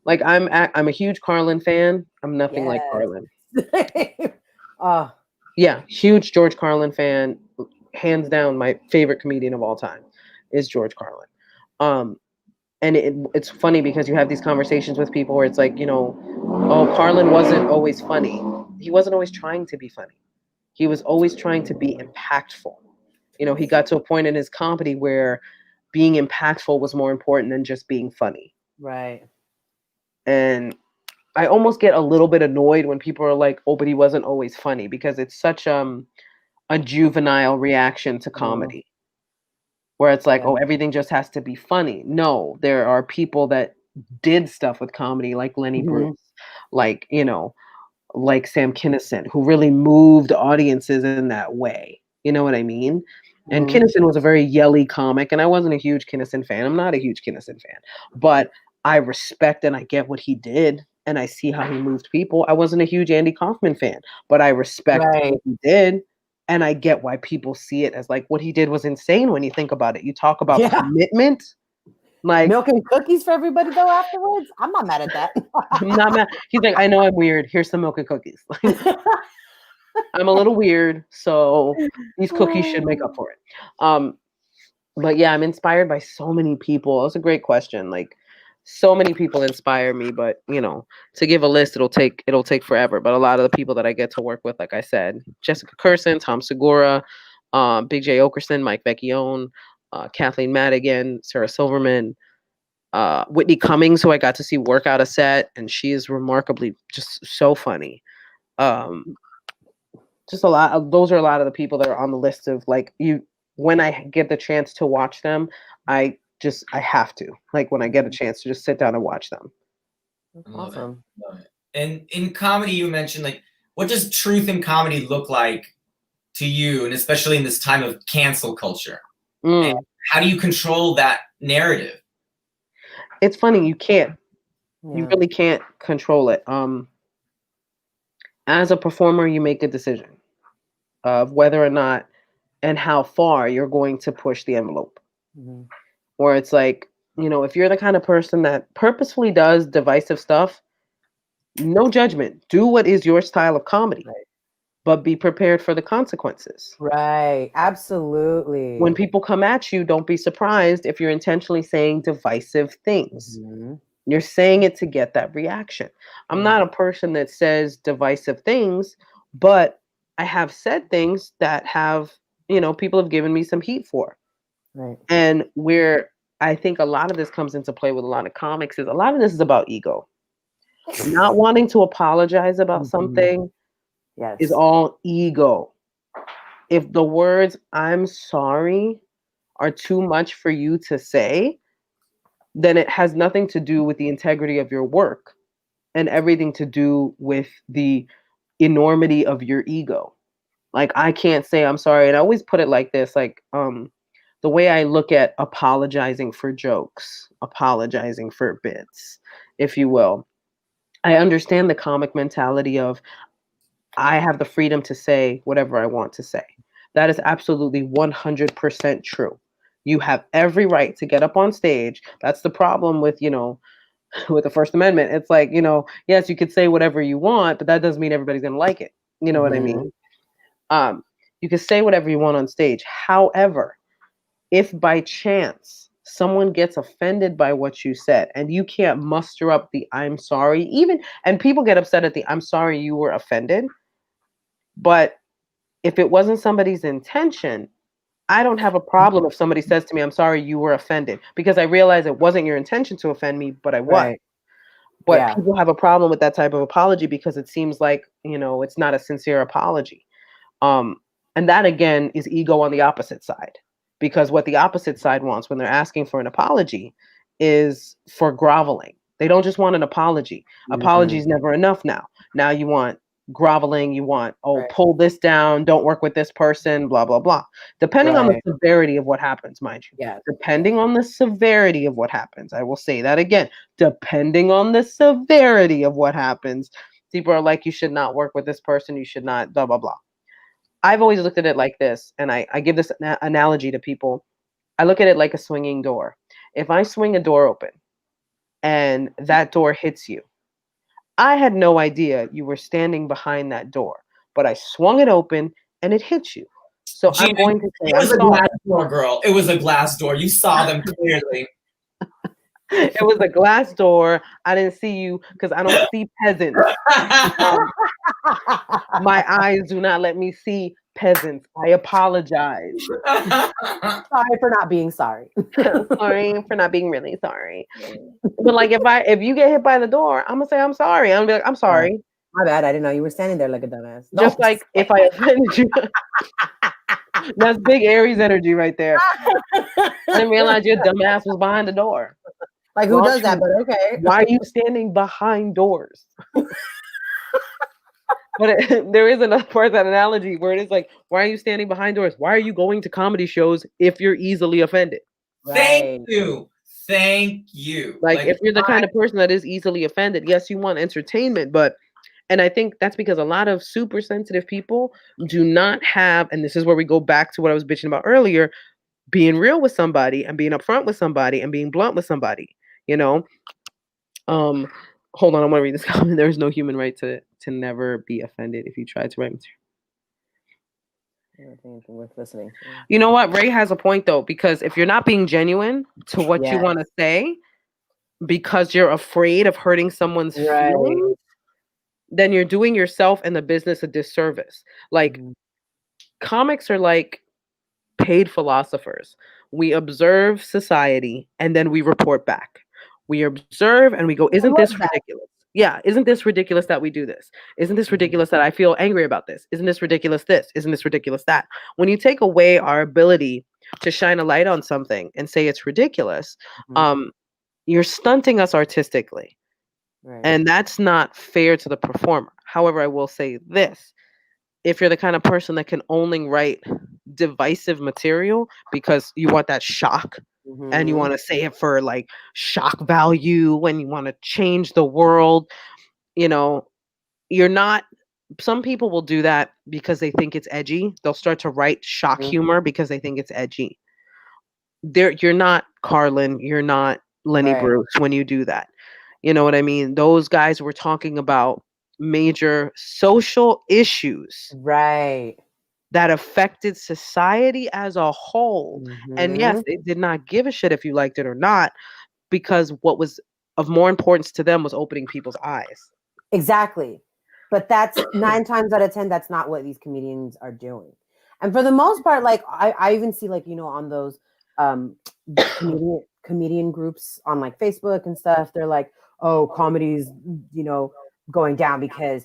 like I'm a huge Carlin fan. I'm nothing like Yes. Carlin. Oh, Yeah, huge George Carlin fan. Hands down, my favorite comedian of all time is George Carlin. Um, and it's funny because you have these conversations with people where it's like, oh, Carlin wasn't always funny. He wasn't always trying to be funny. He was always trying to be impactful. He got to a point in his comedy where being impactful was more important than just being funny. right. And I almost get a little bit annoyed when people are like, "Oh, but he wasn't always funny," because it's such a juvenile reaction to comedy, where it's like, Yeah. "Oh, everything just has to be funny." No, there are people that did stuff with comedy, like Lenny Bruce, like like Sam Kinison, who really moved audiences in that way. You know what I mean? And Kinison was a very yelly comic, and I wasn't a huge Kinison fan. I'm not a huge Kinison fan, but I respect and I get what he did, and I see how he moved people. I wasn't a huge Andy Kaufman fan, but I respect Right. what he did, and I get why people see it as like what he did was insane when you think about it. You talk about commitment, like Milk and cookies for everybody though afterwards. I'm not mad at that. I'm not mad. He's like, I know I'm weird. Here's some milk and cookies. I'm a little weird, so these cookies should make up for it. But yeah, I'm inspired by so many people. That's a great question. Like, so many people inspire me, but to give a list, it'll take forever. But a lot of the people that I get to work with, like I said, Jessica Curson, Tom Segura, Big J Okerson, Mike Vecchione, Kathleen Madigan, Sarah Silverman, Whitney Cummings, who I got to see work out a set, and she is remarkably just so funny. Just a lot of those are a lot of the people that are on the list of like when I get the chance to watch them, I have to, like, when I get a chance to just sit down and watch them. Awesome. Love it. And in comedy, you mentioned, like, what does truth in comedy look like to you, and especially in this time of cancel culture? And how do you control that narrative? It's funny, you can't. Yeah. You really can't control it. As a performer, you make a decision of whether or not and how far you're going to push the envelope. Where it's like, if you're the kind of person that purposefully does divisive stuff, no judgment. Do what is your style of comedy, but be prepared for the consequences. Right. Absolutely. When people come at you, don't be surprised if you're intentionally saying divisive things. You're saying it to get that reaction. I'm not a person that says divisive things, but I have said things that have, people have given me some heat for. Right. And where I think a lot of this comes into play with a lot of comics is a lot of this is about ego. Not wanting to apologize about something is all ego. If the words "I'm sorry" are too much for you to say, then it has nothing to do with the integrity of your work and everything to do with the enormity of your ego. Like, I can't say I'm sorry. And I always put it like this, like, the way I look at apologizing for jokes, apologizing for bits, if you will. I understand the comic mentality of I have the freedom to say whatever I want to say. That is absolutely 100% true. You have every right to get up on stage. That's the problem with, with the First Amendment. It's like, yes, you could say whatever you want, but that doesn't mean everybody's going to like it. You know what I mean? You can say whatever you want on stage. However, if by chance someone gets offended by what you said and you can't muster up the "I'm sorry," and people get upset at the "I'm sorry you were offended," but if it wasn't somebody's intention, I don't have a problem if somebody says to me, "I'm sorry you were offended," because I realize it wasn't your intention to offend me, but I was. Right. But people have a problem with that type of apology because it seems like, it's not a sincere apology. And that again is ego on the opposite side, because what the opposite side wants when they're asking for an apology is for groveling. They don't just want an apology. Apology is never enough now. Now you want groveling, you want, pull this down, don't work with this person, blah, blah, blah. Depending on the severity of what happens, mind you. Yeah. Depending on the severity of what happens. I will say that again. Depending on the severity of what happens. People are like, you should not work with this person, you should not, blah, blah, blah. I've always looked at it like this, and I give this analogy to people. I look at it like a swinging door. If I swing a door open and that door hits you, I had no idea you were standing behind that door, but I swung it open and it hit you. So Gina, I'm going to say, it I'm was a sorry. glass door, girl. It was a glass door. You saw them clearly. It was a glass door. I didn't see you because I don't see peasants. My eyes do not let me see peasants. I apologize. Sorry for not being sorry. Sorry for not being really sorry. But like if you get hit by the door, I'm gonna say I'm sorry. I'm gonna be like, I'm sorry. My bad. I didn't know you were standing there like a dumbass. Just like if I offended you. That's big Aries energy right there. I didn't realize your dumbass was behind the door. Like who does that? But okay. Why are you standing behind doors? But there is another part of that analogy where it is like, why are you standing behind doors? Why are you going to comedy shows if you're easily offended? Thank you. Thank you. Like if you're the kind of person that is easily offended, yes, you want entertainment, and I think that's because a lot of super sensitive people do not have, and this is where we go back to what I was bitching about earlier, being real with somebody and being upfront with somebody and being blunt with somebody, you know? Hold on, I'm gonna read this comment. There is no human right to never be offended if you try to write material. Worth listening to. You know what? Ray has a point though, because if you're not being genuine to what you want to say, because you're afraid of hurting someone's feelings, then you're doing yourself and the business a disservice. Like comics are like paid philosophers. We observe society and then we report back. We observe and we go, isn't this ridiculous? Yeah, isn't this ridiculous that we do this? Isn't this ridiculous that I feel angry about this? Isn't this ridiculous this? Isn't this ridiculous that? When you take away our ability to shine a light on something and say it's ridiculous, you're stunting us artistically. Right. And that's not fair to the performer. However, I will say this. If you're the kind of person that can only write divisive material because you want that shock and you want to say it for like shock value when you want to change the world, you know, you're not, some people will do that because they think it's edgy. They'll start to write shock humor because they think it's edgy. You're not Carlin, you're not Lenny Bruce when you do that. You know what I mean? Those guys were talking about major social issues that affected society as a whole. And yes, they did not give a shit if you liked it or not, because what was of more importance to them was opening people's eyes. Exactly. But that's 9 times out of 10, that's not what these comedians are doing. And for the most part, like I even see like, you know, on those comedian groups on like Facebook and stuff, they're like, oh, comedy's, you know, going down because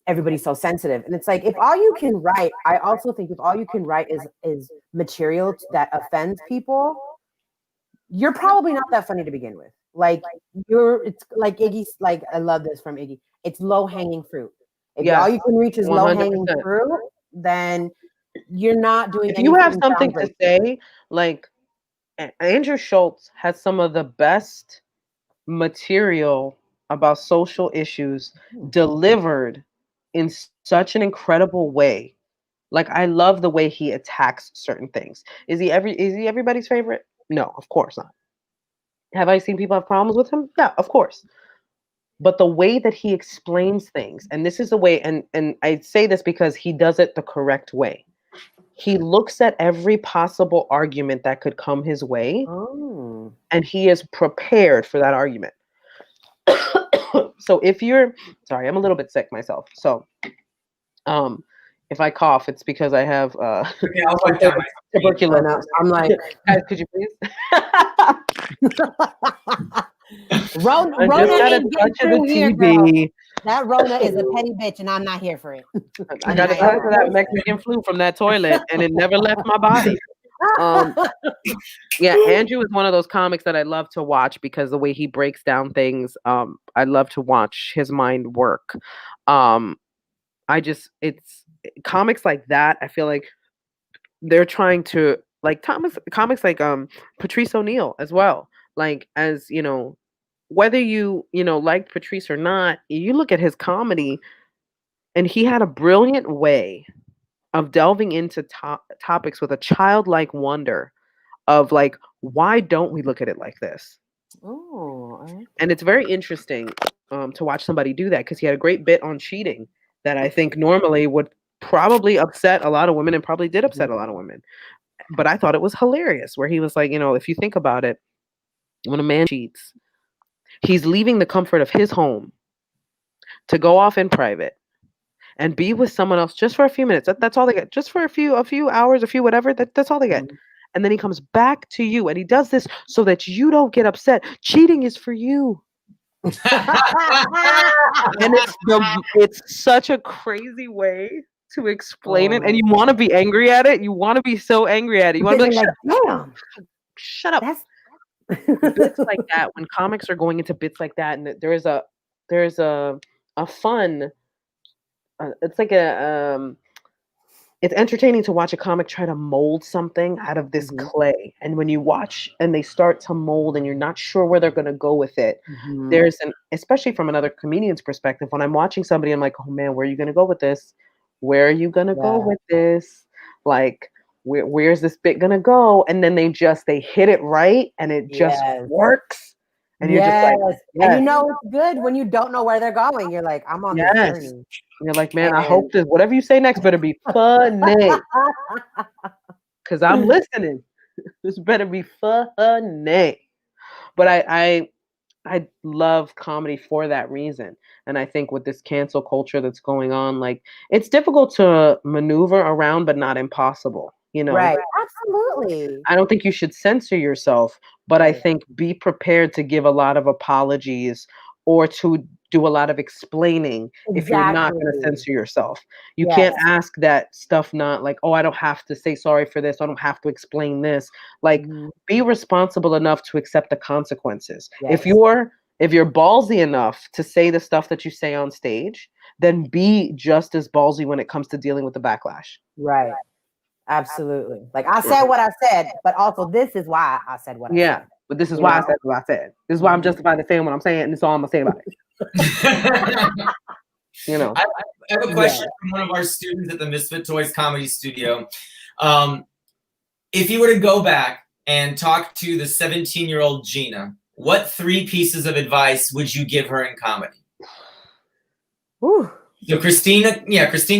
everybody's so sensitive. And it's like, if all you can write, I also think if all you can write is material that offends people, you're probably not that funny to begin with. Like it's like Iggy's, like, I love this from Iggy. It's low hanging fruit. If all you can reach is low hanging fruit, then you're not doing anything. If you have something to say, like Andrew Schultz has some of the best material about social issues delivered in such an incredible way. Like I love the way he attacks certain things. Is he everybody's favorite? No, of course not. Have I seen people have problems with him? Yeah, of course. But the way that he explains things, and this is the way, and I say this because he does it the correct way. He looks at every possible argument that could come his way, and he is prepared for that argument. So if you're, sorry, I'm a little bit sick myself. So if I cough, it's because I have tuberculosis. I'm like, guys, could you please? Rona ain't getting through here, girl. That Rona is a petty bitch, and I'm not here for it. I got to go for that Mexican flu from that toilet, and it never left my body. Yeah, Andrew is one of those comics that I love to watch because the way he breaks down things, I love to watch his mind work. It's comics like that. I feel like they're trying to like comics like Patrice O'Neal as well. Like, as you know, whether you liked Patrice or not, you look at his comedy, and he had a brilliant way of delving into topics with a childlike wonder of like, why don't we look at it like this? Oh, I like And it's very interesting to watch somebody do that, because he had a great bit on cheating that I think normally would probably upset a lot of women, and probably did upset a lot of women. But I thought it was hilarious, where he was like, if you think about it, when a man cheats, he's leaving the comfort of his home to go off in private and be with someone else just for a few minutes. That's all they get. Just for a few hours, a few whatever. That's all they get. And then he comes back to you, and he does this so that you don't get upset. Cheating is for you. And it's such a crazy way to explain it. And you want to be angry at it. You want to be so angry at it. You want to be like, damn, shut up. Bits like that, when comics are going into bits like that, and there's a fun, it's like it's entertaining to watch a comic try to mold something out of this clay. And when you watch and they start to mold and you're not sure where they're going to go with it, there's especially from another comedian's perspective, when I'm watching somebody, I'm like, oh man, where are you going to go with this? Where are you going to go with this? Like, where's this bit going to go? And then they hit it right, and it just works. And you're just like, and it's good when you don't know where they're going. You're like, I'm on this journey. You're like, man, I hope this, whatever you say next better be funny. Because I'm listening. This better be funny. But I love comedy for that reason. And I think with this cancel culture that's going on, like, it's difficult to maneuver around, but not impossible. Right. Absolutely. I don't think you should censor yourself, but I think be prepared to give a lot of apologies or to do a lot of explaining if you're not going to censor yourself. You can't ask that stuff, not like, oh, I don't have to say sorry for this. I don't have to explain this. Like, be responsible enough to accept the consequences. If you're ballsy enough to say the stuff that you say on stage, then be just as ballsy when it comes to dealing with the backlash. Right. Absolutely. Like, I said what I said, but also this is why I said what I said. But this is why I said what I said. This is why I'm justified in saying what I'm saying, and this is all I'm gonna say about it. I have a question from one of our students at the Misfit Toys Comedy Studio. If you were to go back and talk to the 17-year-old Gina, what 3 pieces of advice would you give her in comedy? Ooh. So Christine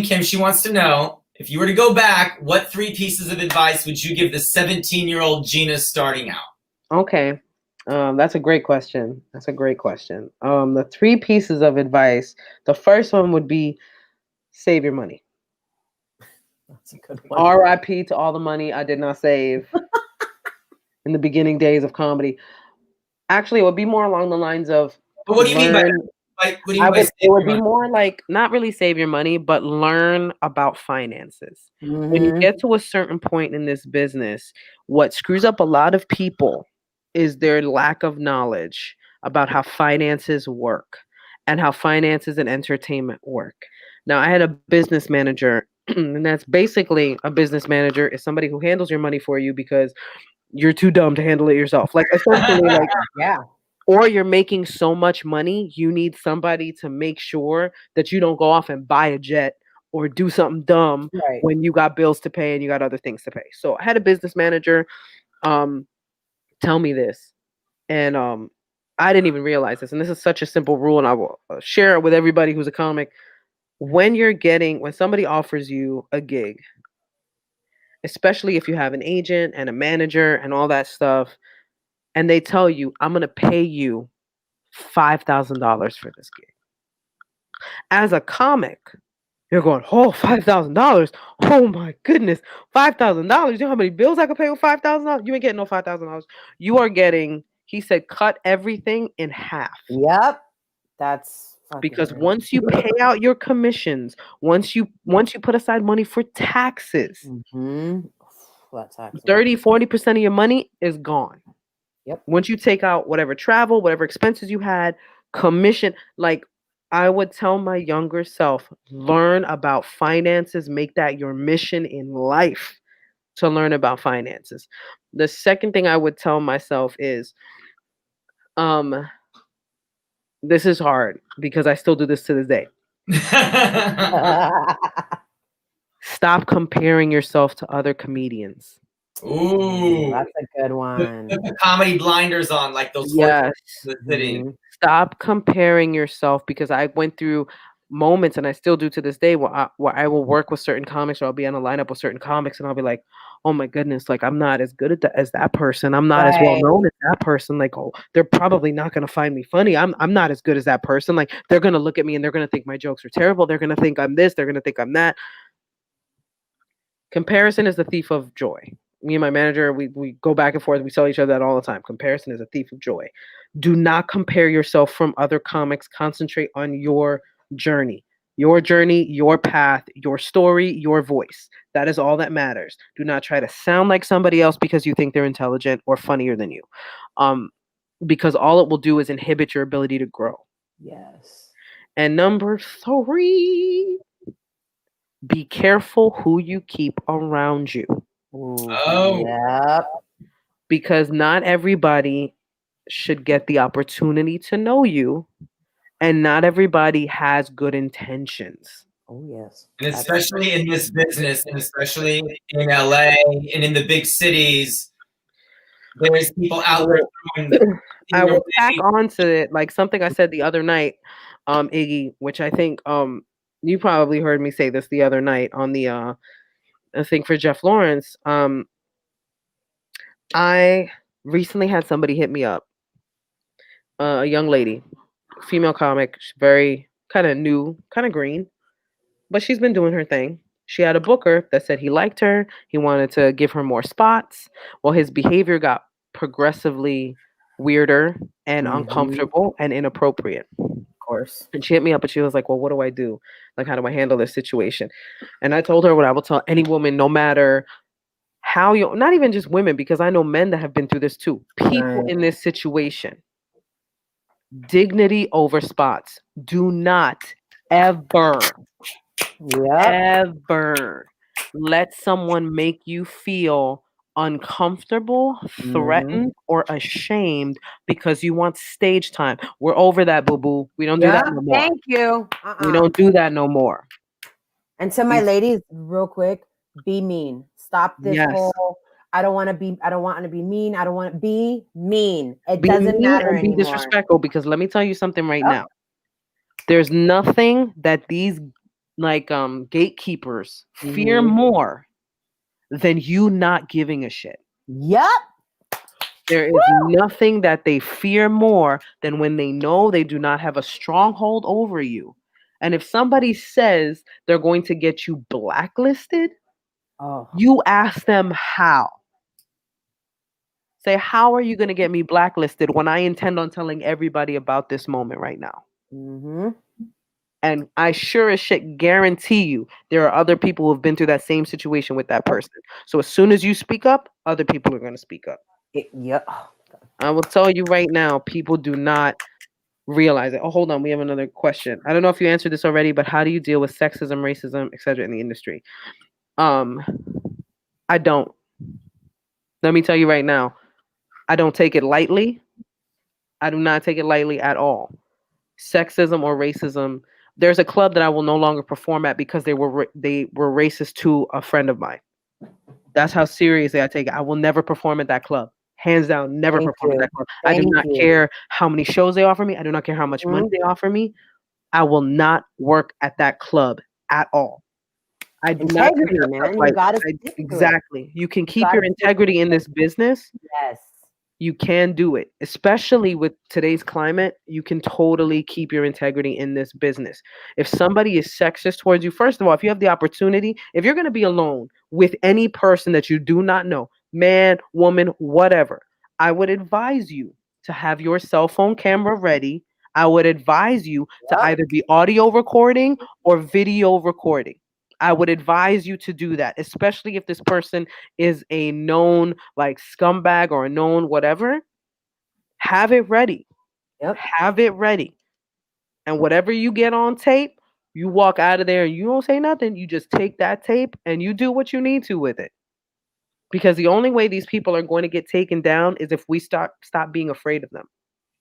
Kim, she wants to know, if you were to go back, what 3 pieces of advice would you give the 17-year-old Gina starting out? Okay. That's a great question. The 3 pieces of advice. The first one would be save your money. That's a good one. RIP to all the money I did not save in the beginning days of comedy. Actually, it would be more along the lines of. But what do you mean by that? Like, what do you mean by it would be more like, not really save your money, but learn about finances. When you get to a certain point in this business, what screws up a lot of people is their lack of knowledge about how finances work and how finances and entertainment work. Now, I had a business manager, and that's basically a business manager is somebody who handles your money for you because you're too dumb to handle it yourself. Like, essentially, like, or you're making so much money, you need somebody to make sure that you don't go off and buy a jet or do something dumb when you got bills to pay and you got other things to pay. So I had a business manager tell me this, and I didn't even realize this. And this is such a simple rule, and I will share it with everybody who's a comic. When somebody offers you a gig, especially if you have an agent and a manager and all that stuff, and they tell you, I'm going to pay you $5,000 for this gig. As a comic, you're going, oh, $5,000. Oh my goodness. $5,000. You know how many bills I could pay with $5,000? You ain't getting no $5,000. You are getting, he said, cut everything in half. Yep. That's because once you pay out your commissions, once you put aside money for taxes, 30-40% of your money is gone. Yep. Once you take out whatever travel, whatever expenses you had, commission, like, I would tell my younger self, learn about finances, make that your mission in life to learn about finances. The second thing I would tell myself is, this is hard because I still do this to this day. Stop comparing yourself to other comedians. Ooh, that's a good one. Put the comedy blinders on, like those horses Yes. in the city. Mhm. Stop comparing yourself, because I went through moments, and I still do to this day, where I will work with certain comics, or I'll be on a lineup with certain comics, and I'll be like, oh my goodness, like I'm not as good at as that person. I'm not as well Right. known as that person. Like, oh, they're probably not gonna find me funny. I'm not as good as that person. Like, they're gonna look at me and they're gonna think my jokes are terrible. They're gonna think I'm this. They're gonna think I'm that. Comparison is the thief of joy. Me and my manager, we go back and forth. We tell each other that all the time. Comparison is a thief of joy. Do not compare yourself from other comics. Concentrate on your journey, your path, your story, your voice. That is all that matters. Do not try to sound like somebody else because you think they're intelligent or funnier than you. Because all it will do is inhibit your ability to grow. Yes. And number 3, be careful who you keep around you. Ooh, Oh, yep. Because not everybody should get the opportunity to know you, and not everybody has good intentions. Oh, yes. and especially in this business, and especially in LA and in the big cities, there's people out there throwing I in your will tack way. on to it like something I said the other night, Iggy, which I think you probably heard me say this the other night on the I think for Jeff Lawrence. I recently had somebody hit me up, a young lady, female comic, she's very kind of new, kind of green, but she's been doing her thing. She had a booker that said he liked her. He wanted to give her more spots. Well, his behavior got progressively weirder and Mhm. uncomfortable and inappropriate. Of course. And she hit me up and she was like, well, what do I do? Like, how do I handle this situation? And I told her what I will tell any woman, no matter how you, not even just women, because I know men that have been through this too. People Right. in this situation, dignity over spots. Do not ever, Yep. ever let someone make you feel uncomfortable, Mhm. threatened, or ashamed because you want stage time. We're over that, boo boo. We don't do Yep. that no more. Thank you. We don't do that no more. And to my These, ladies, real quick, be mean. Stop this yes. whole I don't want to be mean. I don't want to be mean. It Be doesn't mean matter and be anymore. disrespectful, because let me tell you something right Yep. now. There's nothing that these like gatekeepers fear Mhm. more than you not giving a shit. Yep. There is nothing that they fear more than when they know they do not have a stronghold over you. And if somebody says they're going to get you blacklisted, Oh. you ask them how. Say, how are you going to get me blacklisted when I intend on telling everybody about this moment right now? Mhm. And I sure as shit guarantee you there are other people who have been through that same situation with that person. So as soon as you speak up, other people are going to speak up. Yep. I will tell you right now, people do not realize it. Oh, hold on. We have another question. I don't know if you answered this already, but how do you deal with sexism, racism, etc. in the industry? Um, I don't. Let me tell you right now, I don't take it lightly. I do not take it lightly at all. Sexism or racism. There's a club that I will no longer perform at because they were racist to a friend of mine. That's how seriously I take it. I will never perform at that club. Hands down, never Thank perform at you. that club. I do Thank not you. care how many shows they offer me. I do not care how much money Mhm. they offer me. I will not work at that club at all. I do not take Integrity, that stuff man. You lightly. gotta stick to it. Exactly. You can You keep gotta your stick to integrity in it. this business. Yes. You can do it, especially with today's climate. You can totally keep your integrity in this business. If somebody is sexist towards you, first of all, if you have the opportunity, if you're going to be alone with any person that you do not know, man, woman, whatever, I would advise you to have your cell phone camera ready. I would advise you to Yep. either be audio recording or video recording. I would advise you to do that, especially if this person is a known like scumbag or a known whatever. Have it ready. Yep. Have it ready. And whatever you get on tape, you walk out of there and you don't say nothing. You just take that tape and you do what you need to with it. Because the only way these people are going to get taken down is if we stop being afraid of them.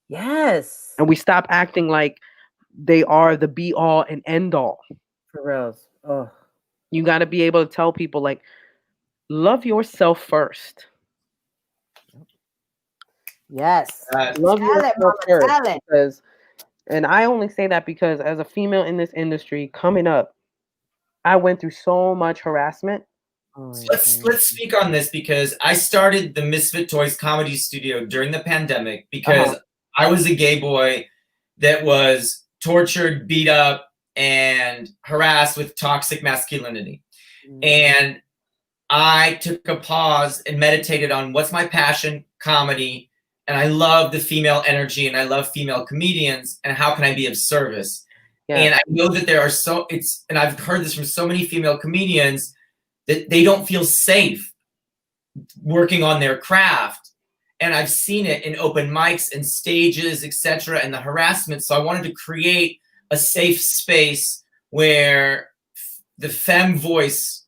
Yes. And we stop acting like they are the be all and end all. For reals. Oh. You got to be able to tell people like love yourself first. Yes. Love Tell it, yourself mama. first, Tell it. because, and I only say that because as a female in this industry coming up, I went through so much harassment. So let's speak on this, because I started the Misfit Toys comedy studio during the pandemic because I was a gay boy that was tortured, beat up, and harassed with toxic masculinity. And I took a pause and meditated on what's my passion, comedy, and I love the female energy and I love female comedians, and how can I be of service? And I know that there are and I've heard this from so many female comedians, that they don't feel safe working on their craft. And I've seen it in open mics and stages, etc., and the harassment. So I wanted to create a safe space where the femme voice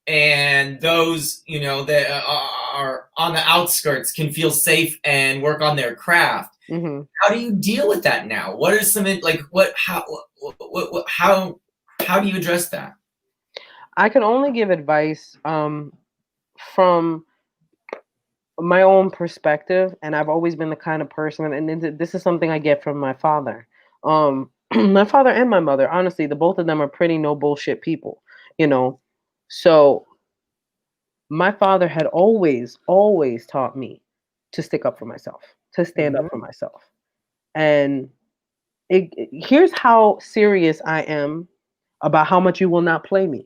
and those, that are on the outskirts can feel safe and work on their craft. How do you deal with that now? What are some, like, how do you address that? I can only give advice from my own perspective, and I've always been the kind of person, and this is something I get from my father. My father and my mother, honestly, the both of them are pretty no bullshit people, So my father had always taught me to stick up for myself, to stand up for myself. And here's how serious I am about how much you will not play me.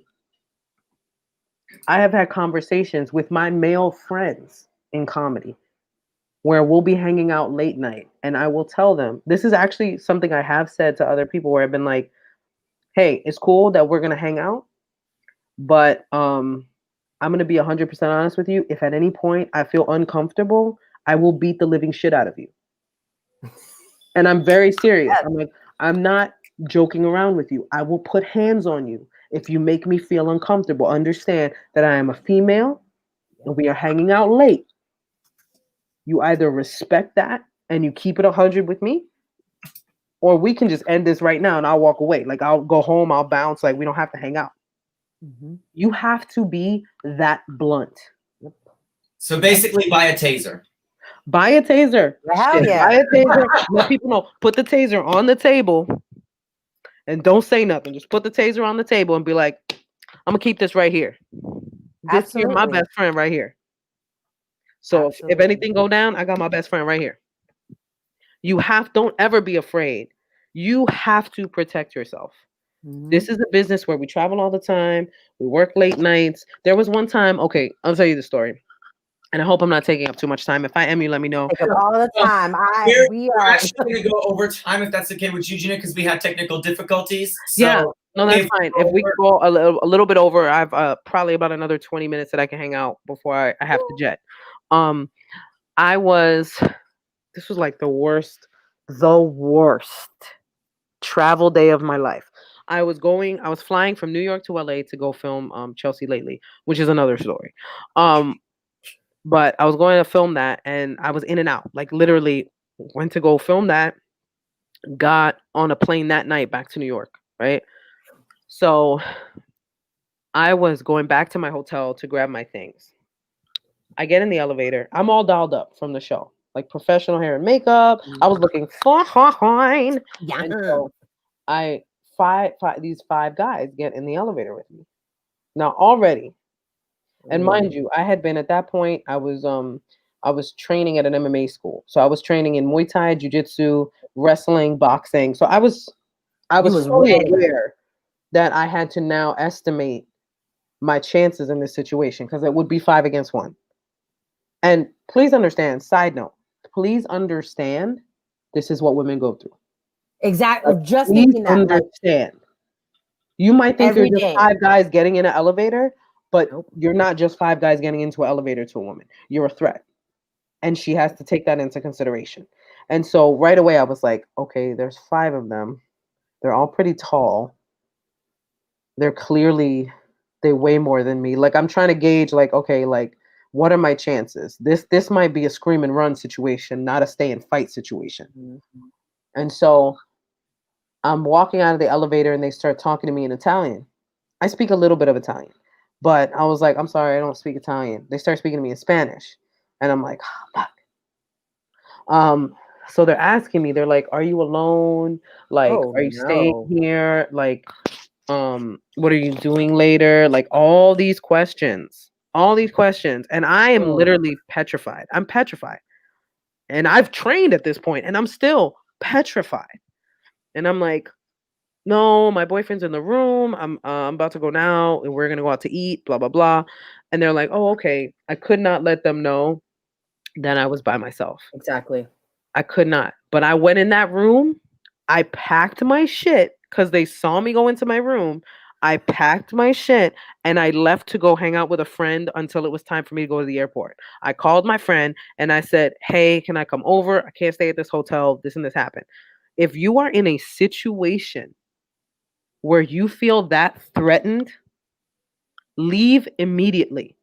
I have had conversations with my male friends in comedy where we'll be hanging out late night, and I will tell them, this is actually something I have said to other people, where I've been like, hey, it's cool that we're going to hang out, but I'm going to be 100% honest with you. If at any point I feel uncomfortable, I will beat the living shit out of you. And I'm very serious. I'm like, I'm not joking around with you. I will put hands on you if you make me feel uncomfortable. Understand that I am a female and we are hanging out late. You either respect that and you keep it 100 with me, or we can just end this right now and I'll walk away. Like, I'll go home, I'll bounce. Like, we don't have to hang out. You have to be that blunt. So basically, buy a taser. Buy a taser. Hell yeah. Buy a taser. Let people know. Put the taser on the table and don't say nothing. Just put the taser on the table and be like, I'm going to keep this right here. This here, my best friend right here. So if anything go down, I got my best friend right here. Don't ever be afraid. You have to protect yourself. This is a business where we travel all the time. We work late nights. There was one time, okay, I'll tell you the story. And I hope I'm not taking up too much time. If I am, you let me know. Take up all the time. We're actually going to go over time, if that's okay with you, Gina, because we had technical difficulties. So yeah, no, that's fine. If we go a little bit over, I've probably about another 20 minutes that I can hang out before I have to jet. This was like the worst travel day of my life. I was flying from New York to LA to go film Chelsea Lately, which is another story. But I was going to film that, and I was in and out. Like, literally went to go film that, got on a plane that night back to New York, right? So I was going back to my hotel to grab my things. I get in the elevator. I'm all dolled up from the show, like professional hair and makeup. I was looking fine. Yeah. And so these five guys get in the elevator with me. Now already, and mind you, I had been at that point, I was training at an MMA school. So I was training in Muay Thai, Jiu-Jitsu, wrestling, boxing. So I was fully aware that I had to now estimate my chances in this situation, because it would be 5 against 1. And please understand, side note, please understand, this is what women go through. Exactly. Just please understand. You might think you're just 5 guys getting in an elevator, but you're not just 5 guys getting into an elevator to a woman. You're a threat. And she has to take that into consideration. And so right away I was like, okay, there's 5 of them. They're all pretty tall. They weigh more than me. Like, I'm trying to gauge, like, okay, like, what are my chances? This might be a scream and run situation, not a stay and fight situation. And so I'm walking out of the elevator and they start talking to me in Italian. I speak a little bit of Italian. But I was like, I'm sorry, I don't speak Italian. They start speaking to me in Spanish. And I'm like, oh, fuck. So they're asking me, they're like, are you alone? Like, Oh, are you staying no. here? Like, what are you doing later? Like all these questions. And I am Oh. literally petrified. I'm petrified. And I've trained at this point and I'm still petrified. And I'm like, no, my boyfriend's in the room. I'm about to go now and we're going to go out to eat, blah, blah, blah. And they're like, oh, okay. I could not let them know that I was by myself. Exactly. I could not. But I went in that room. I packed my shit because they saw me go into my room. I packed my shit and I left to go hang out with a friend until it was time for me to go to the airport. I called my friend and I said, hey, can I come over? I can't stay at this hotel. This and this happened. If you are in a situation where you feel that threatened, leave immediately.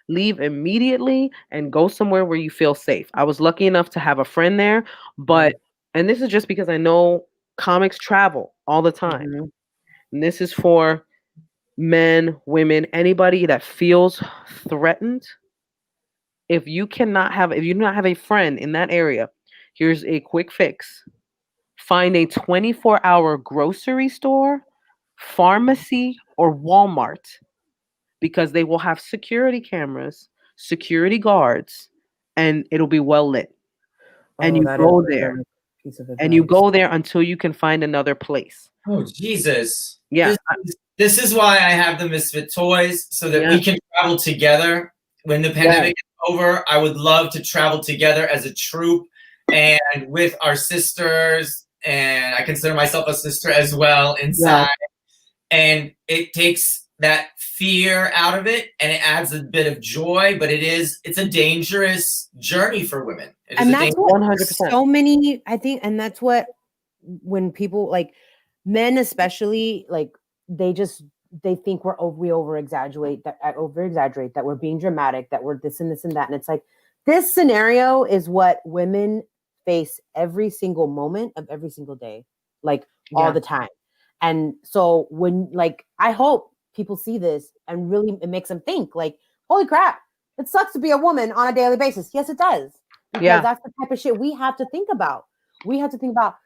Leave immediately and go somewhere where you feel safe. I was lucky enough to have a friend there, but, and this is just because I know comics travel all the time. Mm-hmm. And this is for men, women, anybody that feels threatened. If you do not have a friend in that area, here's a quick fix. Find a 24-hour grocery store, pharmacy, or Walmart, because they will have security cameras, security guards, and it'll be well lit. And you go there. And you go there until you can find another place. Oh, Jesus. Yeah. This is why I have the Misfit toys, so that we can travel together. When the pandemic is over, I would love to travel together as a troop and with our sisters, and I consider myself a sister as well inside. Yeah. And it takes that fear out of it and it adds a bit of joy, but it's a dangerous journey for women. And that's what 100%. So many, I think, and that's what, when people, like men especially, like they think we over exaggerate that we're being dramatic, that we're this and this and that. And it's like, this scenario is what women face every single moment of every single day, like all the time. And so when, like, I hope people see this and really it makes them think, like, holy crap, it sucks to be a woman on a daily basis. Yes, it does. Because that's the type of shit we have to think about. We have to think about,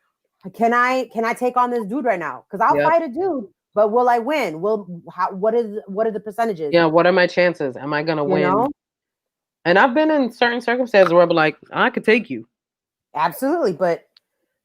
can I take on this dude right now? Because I'll fight a dude, but will I win? What are the percentages? Yeah, what are my chances? Am I gonna win? Know? And I've been in certain circumstances where I'm like, I could take you. Absolutely, but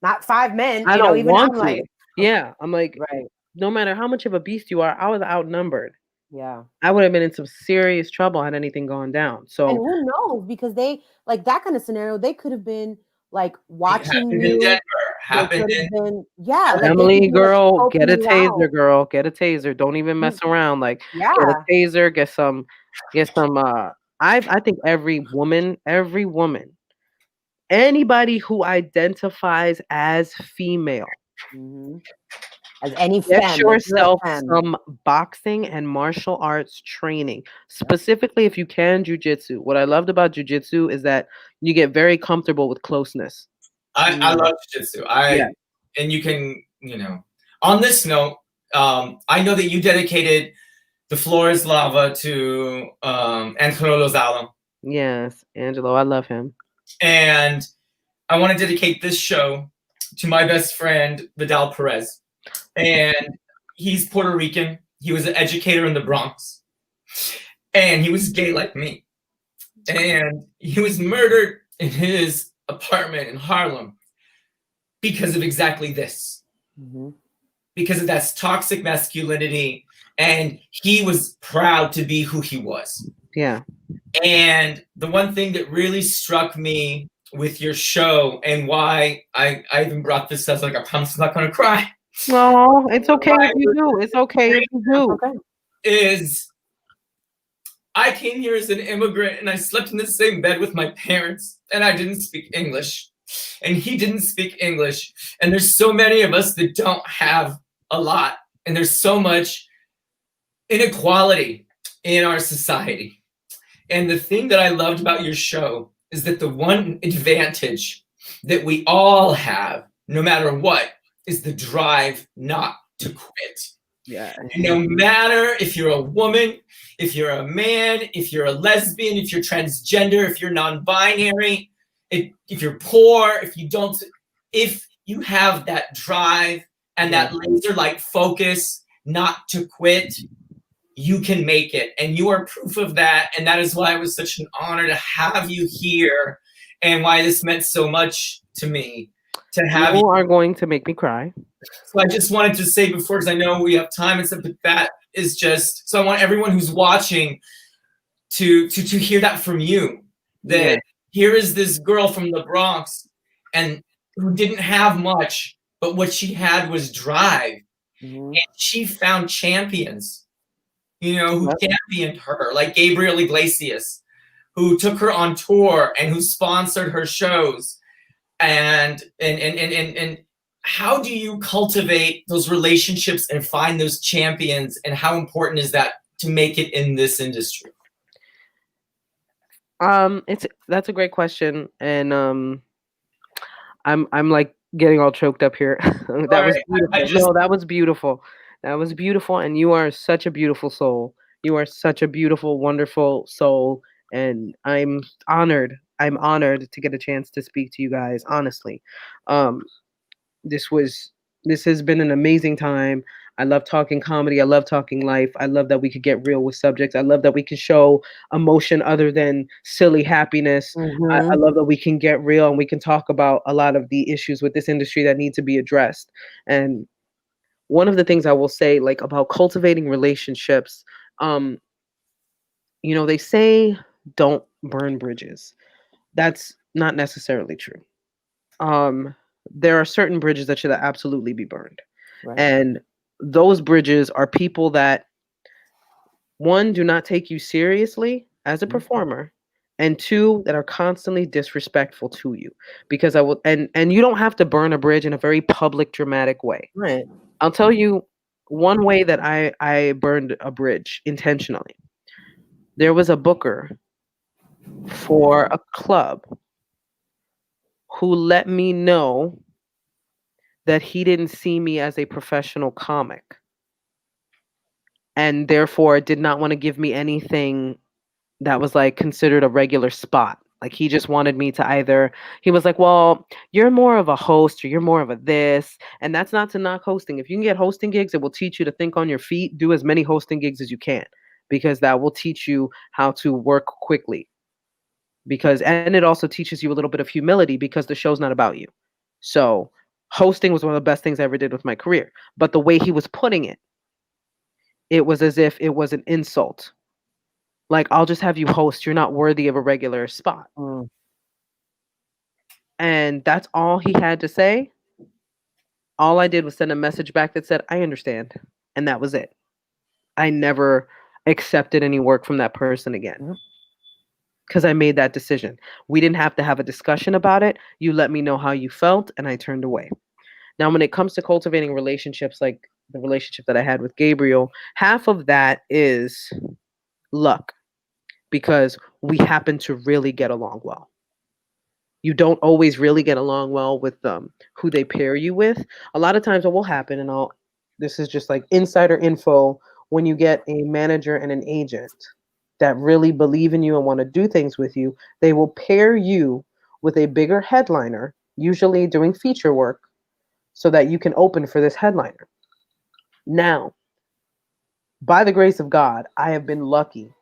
not 5 men. I don't even want I'm to. like, yeah, I'm like, right. No matter how much of a beast you are, I was outnumbered. Yeah, I would have been in some serious trouble had anything gone down. So, and who knows? Because they, like, that kind of scenario, they could have been like watching you. In Denver. Happened in like, Emily, girl, get a taser, girl, get a taser. Don't even mess around. Like, get a taser, get some. I think every woman, anybody who identifies as female. Mm-hmm. As any get yourself some boxing and martial arts training, specifically if you can jujitsu. What I loved about jujitsu is that you get very comfortable with closeness. I love jujitsu. And you can, on this note, I know that you dedicated The Floor is Lava to Angelo Lozano. Yes, Angelo, I love him. And I want to dedicate this show to my best friend, Vidal Perez. And he's Puerto Rican. He was an educator in the Bronx. And he was gay like me. And he was murdered in his apartment in Harlem because of exactly this. Mm-hmm. Because of that toxic masculinity. And he was proud to be who he was. Yeah. And the one thing that really struck me with your show, and why I even brought this up, like, I promise I'm not going to cry. No, it's okay if you do. It's okay if you do. Okay. Is I came here as an immigrant and I slept in the same bed with my parents and I didn't speak English and he didn't speak English. And there's so many of us that don't have a lot. And there's so much inequality in our society. And the thing that I loved about your show is that the one advantage that we all have, no matter what, is the drive not to quit. Yeah. And no matter if you're a woman, if you're a man, if you're a lesbian, if you're transgender, if you're non-binary, if you're poor, if you have that drive and that laser-like focus not to quit, you can make it. And you are proof of that. And that is why it was such an honor to have you here and why this meant so much to me to have you. Are going to make me cry. So I just wanted to say before, because I know we have time and stuff, but that is just, so I want everyone who's watching to hear that from you. That here is this girl from the Bronx and who didn't have much, but what she had was drive. And she found champions, who championed her, like Gabriel Iglesias, who took her on tour and who sponsored her shows. And how do you cultivate those relationships and find those champions, and how important is that to make it in this industry? That's a great question, and I'm like getting all choked up here. That was beautiful. That was beautiful. That was beautiful, and you are such a beautiful soul. You are such a beautiful, wonderful soul, and I'm honored. I'm honored to get a chance to speak to you guys. Honestly, this has been an amazing time. I love talking comedy. I love talking life. I love that we could get real with subjects. I love that we can show emotion other than silly happiness. I love that we can get real and we can talk about a lot of the issues with this industry that need to be addressed. And one of the things I will say, like, about cultivating relationships, they say don't burn bridges. That's not necessarily true. There are certain bridges that should absolutely be burned. Right. And those bridges are people that, one, do not take you seriously as a performer, and two, that are constantly disrespectful to you. Because and you don't have to burn a bridge in a very public, dramatic way. Right. I'll tell you one way that I burned a bridge intentionally. There was a booker for a club who let me know that he didn't see me as a professional comic, and therefore did not want to give me anything that was like considered a regular spot. Like, he just wanted me to he was like, well, you're more of a host, or you're more of a this. And that's not to knock hosting. If you can get hosting gigs, it will teach you to think on your feet. Do as many hosting gigs as you can, because that will teach you how to work quickly. And it also teaches you a little bit of humility, because the show's not about you. So hosting was one of the best things I ever did with my career. But the way he was putting it, it was as if it was an insult. Like, I'll just have you host. You're not worthy of a regular spot. And that's all he had to say. All I did was send a message back that said, I understand. And that was it. I never accepted any work from that person again, because I made that decision. We didn't have to have a discussion about it. You let me know how you felt, and I turned away. Now, when it comes to cultivating relationships, like the relationship that I had with Gabriel, half of that is luck, because we happen to really get along well. You don't always really get along well with who they pair you with. A lot of times what will happen, and this is just like insider info, when you get a manager and an agent that really believe in you and want to do things with you, they will pair you with a bigger headliner, usually doing feature work, so that you can open for this headliner. Now, by the grace of God, I have been lucky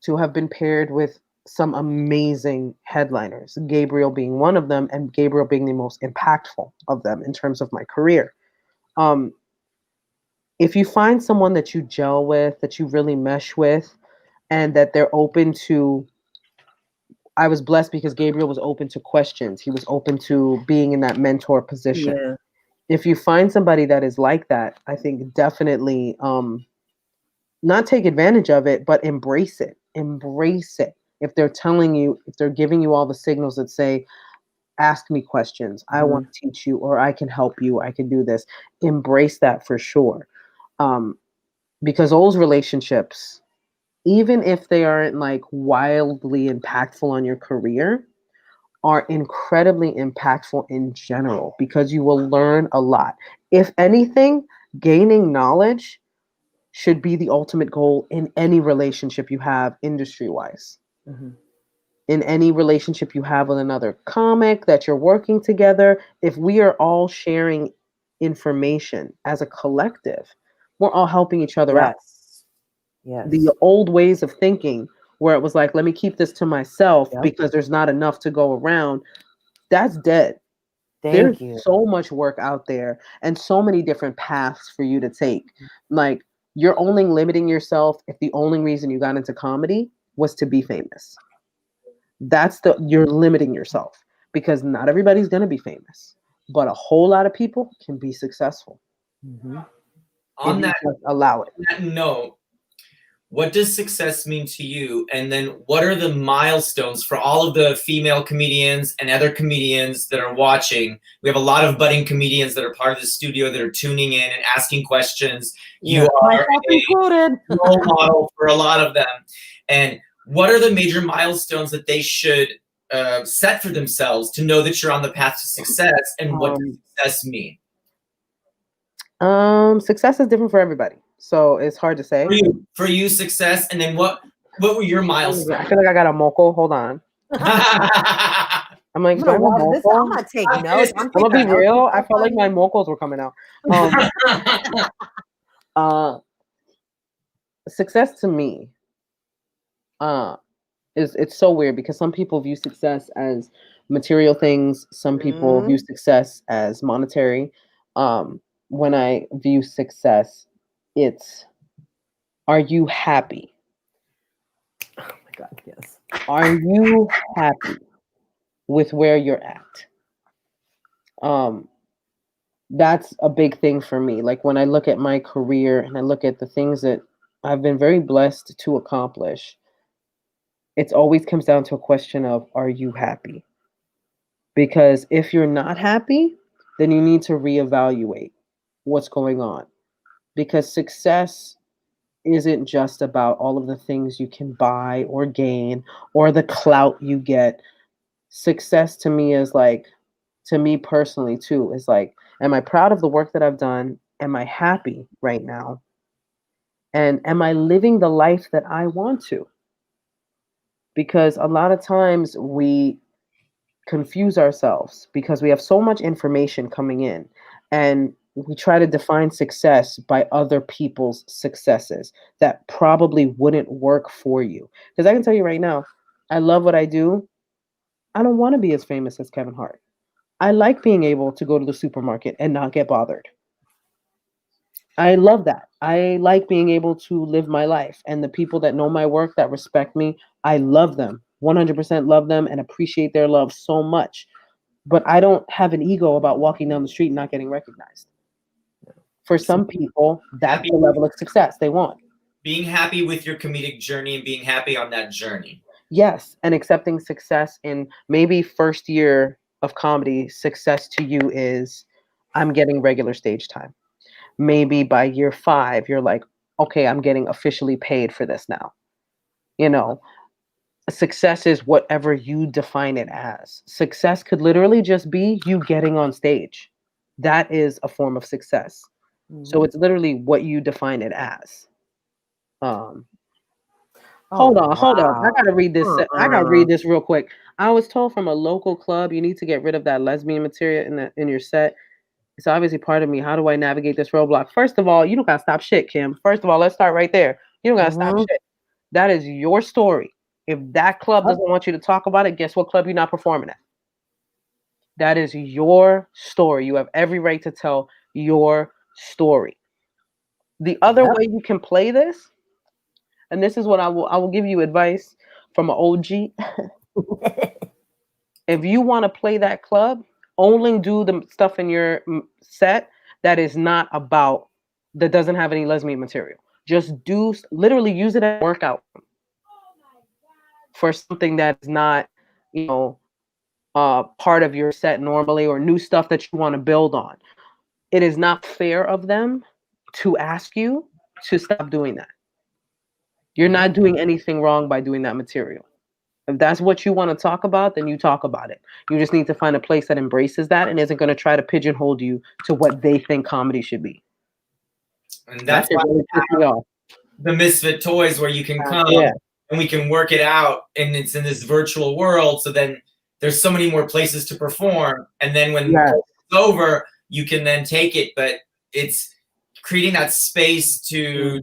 to have been paired with some amazing headliners, Gabriel being one of them, and Gabriel being the most impactful of them in terms of my career. If you find someone that you gel with, that you really mesh with, and that they're open to, I was blessed because Gabriel was open to questions. He was open to being in that mentor position. Yeah. If you find somebody that is like that, I think definitely not take advantage of it, but embrace it. Embrace it. If they're telling you, if they're giving you all the signals that say, ask me questions, I want to teach you, or I can help you, I can do this, embrace that for sure. Because those relationships, even if they aren't like wildly impactful on your career, are incredibly impactful in general, because you will learn a lot. If anything, gaining knowledge should be the ultimate goal in any relationship you have industry-wise. Mm-hmm. In any relationship you have with another comic that you're working together, if we are all sharing information as a collective, we're all helping each other out. Yes. The old ways of thinking where it was like, let me keep this to myself because there's not enough to go around, that's dead. There's so much work out there and so many different paths for you to take. Like, you're only limiting yourself if the only reason you got into comedy was to be famous. You're limiting yourself, because not everybody's going to be famous, but a whole lot of people can be successful. Mm-hmm. On that, allow it. On that note, what does success mean to you? And then what are the milestones for all of the female comedians and other comedians that are watching? We have a lot of budding comedians that are part of the studio that are tuning in and asking questions. You are a role model for a lot of them. And what are the major milestones that they should set for themselves to know that you're on the path to success? And what does success mean? Success is different for everybody, so it's hard to say. For you, success, and then what were your milestones? I feel like I got a moco. Hold on. I'm like, I'm gonna take notes. I'm gonna be real. I felt like my mocos were coming out. Success to me, it's so weird because some people view success as material things. Some people view success as monetary. When I view success, it's, are you happy? Oh my God, yes. Are you happy with where you're at? That's a big thing for me. Like, when I look at my career and I look at the things that I've been very blessed to accomplish, it always comes down to a question of, are you happy? Because if you're not happy, then you need to reevaluate what's going on. Because success isn't just about all of the things you can buy or gain or the clout you get. Success to me is like, to me personally too, is like, am I proud of the work that I've done? Am I happy right now? And am I living the life that I want to? Because a lot of times we confuse ourselves because we have so much information coming in, and we try to define success by other people's successes that probably wouldn't work for you. Because I can tell you right now, I love what I do. I don't want to be as famous as Kevin Hart. I like being able to go to the supermarket and not get bothered. I love that. I like being able to live my life, and the people that know my work, that respect me, I love them, 100% love them and appreciate their love so much. But I don't have an ego about walking down the street and not getting recognized. For some people, that's the level of success they want. Being happy with your comedic journey and being happy on that journey. Yes, and accepting success in maybe first year of comedy. Success to you is, I'm getting regular stage time. Maybe by year 5, you're like, okay, I'm getting officially paid for this now. You know, success is whatever you define it as. Success could literally just be you getting on stage. That is a form of success. Mm-hmm. So it's literally what you define it as. Hold on. I gotta read this. I gotta read this real quick. I was told from a local club, you need to get rid of that lesbian material in your set. It's obviously part of me. How do I navigate this roadblock? First of all, you don't gotta stop shit, Kim. First of all, let's start right there. You don't gotta stop shit. That is your story. If that club doesn't want you to talk about it, guess what club you're not performing at? That is your story. You have every right to tell your story. The other way you can play this, and this is what I will give you advice from an OG. If you want to play that club, only do the stuff in your set that doesn't have any lesbian material. Just literally use it as a workout for something that is not, part of your set normally, or new stuff that you want to build on. It is not fair of them to ask you to stop doing that. You're not doing anything wrong by doing that material. If that's what you want to talk about, then you talk about it. You just need to find a place that embraces that and isn't going to try to pigeonhole you to what they think comedy should be. And that's That why really pissed me off. the Misfit toys where you can come and we can work it out, and it's in this virtual world. So then there's so many more places to perform. And then when it's over, you can then take it. But it's creating that space to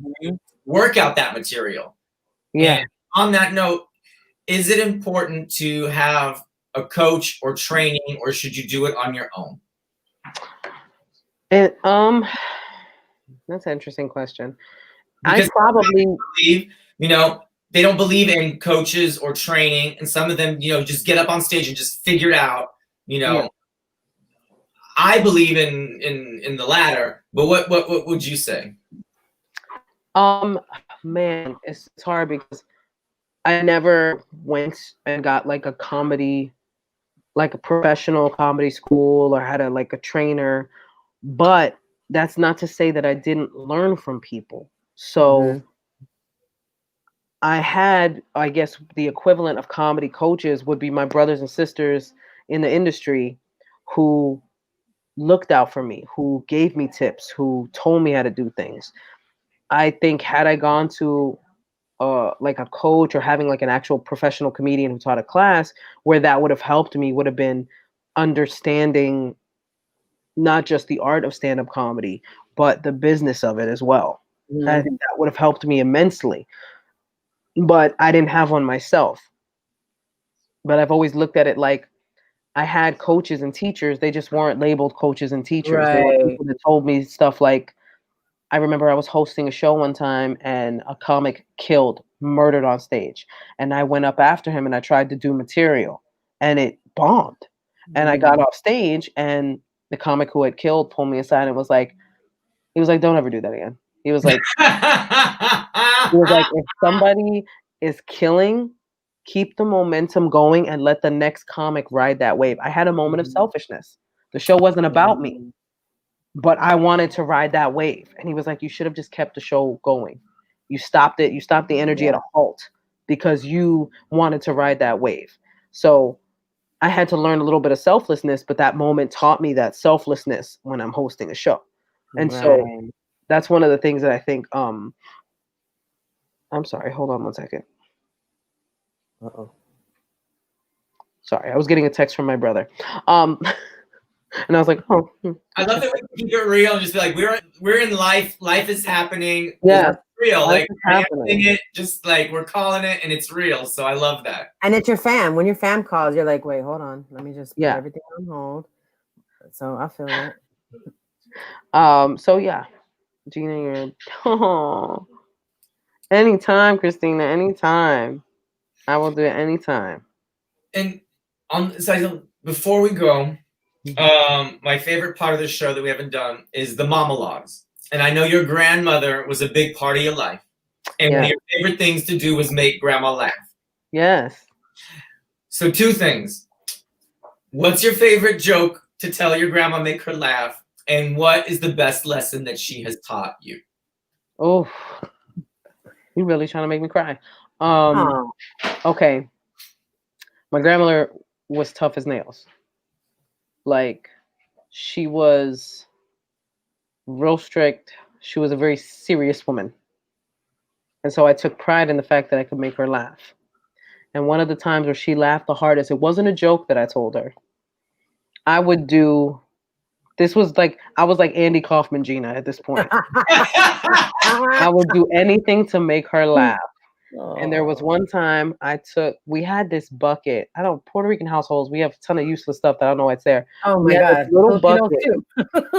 work out that material. Yeah. And on that note, is it important to have a coach or training, or should you do it on your own? And that's an interesting question. Because I probably believe, they don't believe in coaches or training, and some of them, just get up on stage and just figure it out. I believe in the latter, but what would you say? Man, it's hard because I never went and got like a comedy, like a professional comedy school, or had a trainer, but that's not to say that I didn't learn from people. So I had, I guess, the equivalent of comedy coaches would be my brothers and sisters in the industry who looked out for me, who gave me tips, who told me how to do things. I think had I gone to like a coach or having like an actual professional comedian who taught a class, where that would have helped me would have been understanding not just the art of stand-up comedy, but the business of it as well. I think that would have helped me immensely. But I didn't have one myself. But I've always looked at it like I had coaches and teachers. They just weren't labeled coaches and teachers. They were people that told me stuff like, I remember I was hosting a show one time and a comic murdered on stage. And I went up after him and I tried to do material and it bombed. And I got off stage and the comic who had killed pulled me aside and was like, don't ever do that again. He was like, if somebody is killing, keep the momentum going and let the next comic ride that wave. I had a moment of selfishness. The show wasn't about me, but I wanted to ride that wave. And he was like, you should have just kept the show going. You stopped it. You stopped the energy at a halt because you wanted to ride that wave. So I had to learn a little bit of selflessness, but that moment taught me that selflessness when I'm hosting a show. And so that's one of the things that I think, I'm sorry, hold on one second. Sorry, I was getting a text from my brother. And I was like, oh. I love that we can keep it real and just be like, we're in life. Life is happening. Yeah. It's real. Life Like, is we're it, just like we're calling it and it's real. So I love that. And it's your fam. When your fam calls, you're like, wait, hold on. Let me just put everything on hold. So I feel it. So yeah. Gina, you're anytime, Christina, anytime. I will do it anytime. And before we go, my favorite part of the show that we haven't done is the monologues. And I know your grandmother was a big part of your life. And one of your favorite things to do was make grandma laugh. Yes. So 2 things. What's your favorite joke to tell your grandma, make her laugh? And what is the best lesson that she has taught you? Oh, you're really trying to make me cry. Okay. My grandmother was tough as nails. Like, she was real strict. She was a very serious woman. And so I took pride in the fact that I could make her laugh. And one of the times where she laughed the hardest, it wasn't a joke that I told her. I would do, this was like, I was like Andy Kaufman Gina at this point. I would do anything to make her laugh. And there was one time we had this bucket. Puerto Rican households, we have a ton of useless stuff that I don't know why it's there. Oh my God. Little bucket.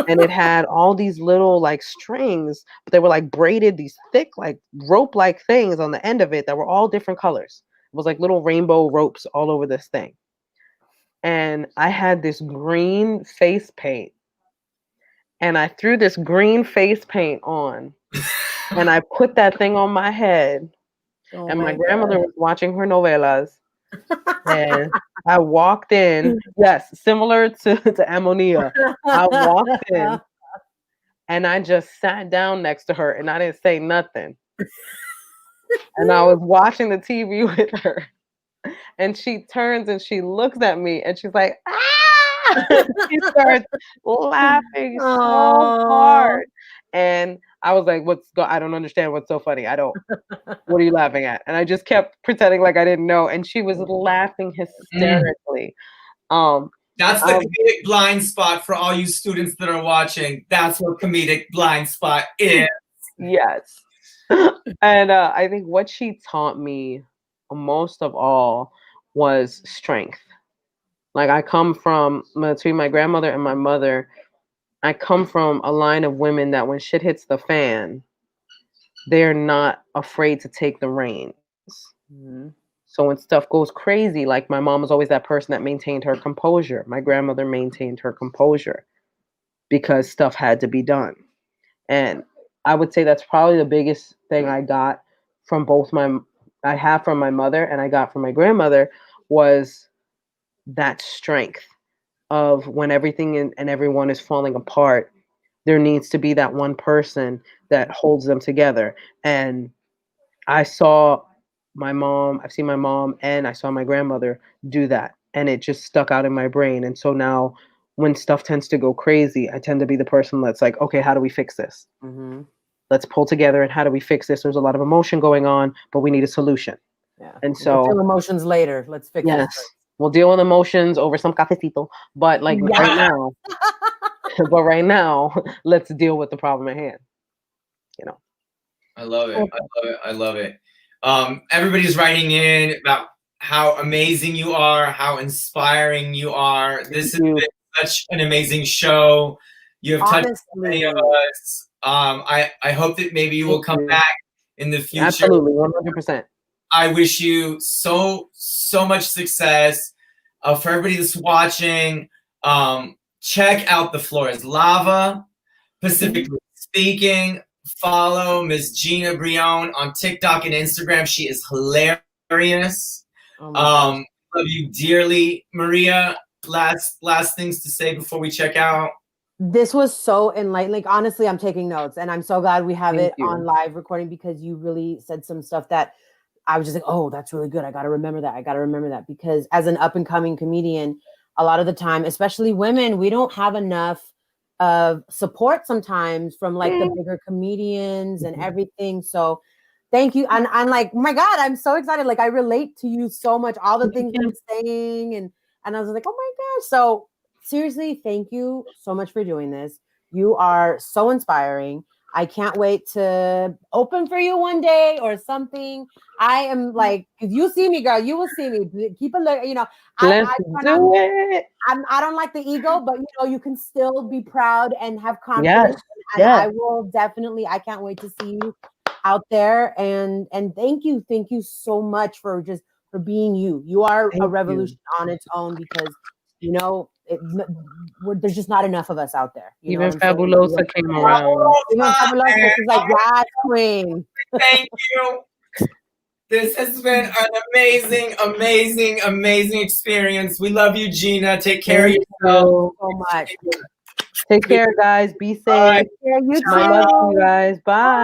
And it had all these little like strings, but they were like braided, these thick, like rope-like things on the end of it that were all different colors. It was like little rainbow ropes all over this thing. And I had this green face paint. And I threw this green face paint on. And I put that thing on my head. And my grandmother was watching her novelas. And I walked in. Yes, similar to Ammonia. I walked in and I just sat down next to her and I didn't say nothing. And I was watching the TV with her. And she turns and she looks at me and she's like, ah! She starts laughing so Aw. hard. And I was like, I don't understand what's so funny. What are you laughing at? And I just kept pretending like I didn't know. And she was laughing hysterically. That's the comedic blind spot for all you students that are watching. That's what comedic blind spot is. Yes. And I think what she taught me most of all was strength. Like I come from, between my grandmother and my mother, I come from a line of women that when shit hits the fan, they're not afraid to take the reins. Mm-hmm. So when stuff goes crazy, like my mom was always that person that maintained her composure. My grandmother maintained her composure because stuff had to be done. And I would say that's probably the biggest thing I got from I have from my mother and I got from my grandmother was that strength of when everything and everyone is falling apart, there needs to be that one person that holds them together. And I've seen my mom and I saw my grandmother do that. And it just stuck out in my brain. And so now when stuff tends to go crazy, I tend to be the person that's like, okay, how do we fix this? Mm-hmm. Let's pull together and how do we fix this? There's a lot of emotion going on, but we need a solution. Yeah. And so we'll feel emotions later. Let's fix yes, this. we'll deal with emotions over some cafecito. But like right now, let's deal with the problem at hand. You know. I love it. I love it. Everybody's writing in about how amazing you are, how inspiring you are. This has been such an amazing show. You have touched many of us. I hope that maybe you will come back in the future. Absolutely, 100%. I wish you so much success. For everybody that's watching, check out The Floor is Lava, Pacifically Speaking. Follow Miss Gina Brillon on TikTok and Instagram. She is hilarious. Love you dearly. Maria, last things to say before we check out. This was so enlightening. Like, honestly, I'm taking notes and I'm so glad we have it on live recording because you really said some stuff that I was just like, oh, that's really good. I got to remember that. Because as an up and coming comedian, a lot of the time, especially women, we don't have enough of support sometimes from like the bigger comedians and everything. So thank you. And I'm like, oh my God, I'm so excited. Like I relate to you so much, all the things you're saying. And I was like, oh my gosh. So seriously, thank you so much for doing this. You are so inspiring. I can't wait to open for you one day or something. I am like, if you see me, girl, you will see me. Keep a look, you know. I don't like the ego, but you know, you can still be proud and have confidence. And I will definitely. I can't wait to see you out there. And thank you so much for being you. You are a revolution on its own because you know. There's just not enough of us out there. Even Fabulosa came around. Even Fabulosa is like, yes, queen. Thank you. This has been an amazing experience. We love you, Gina. Take care of yourself so much. Take care, guys. Be safe. You too. I love you guys. Bye.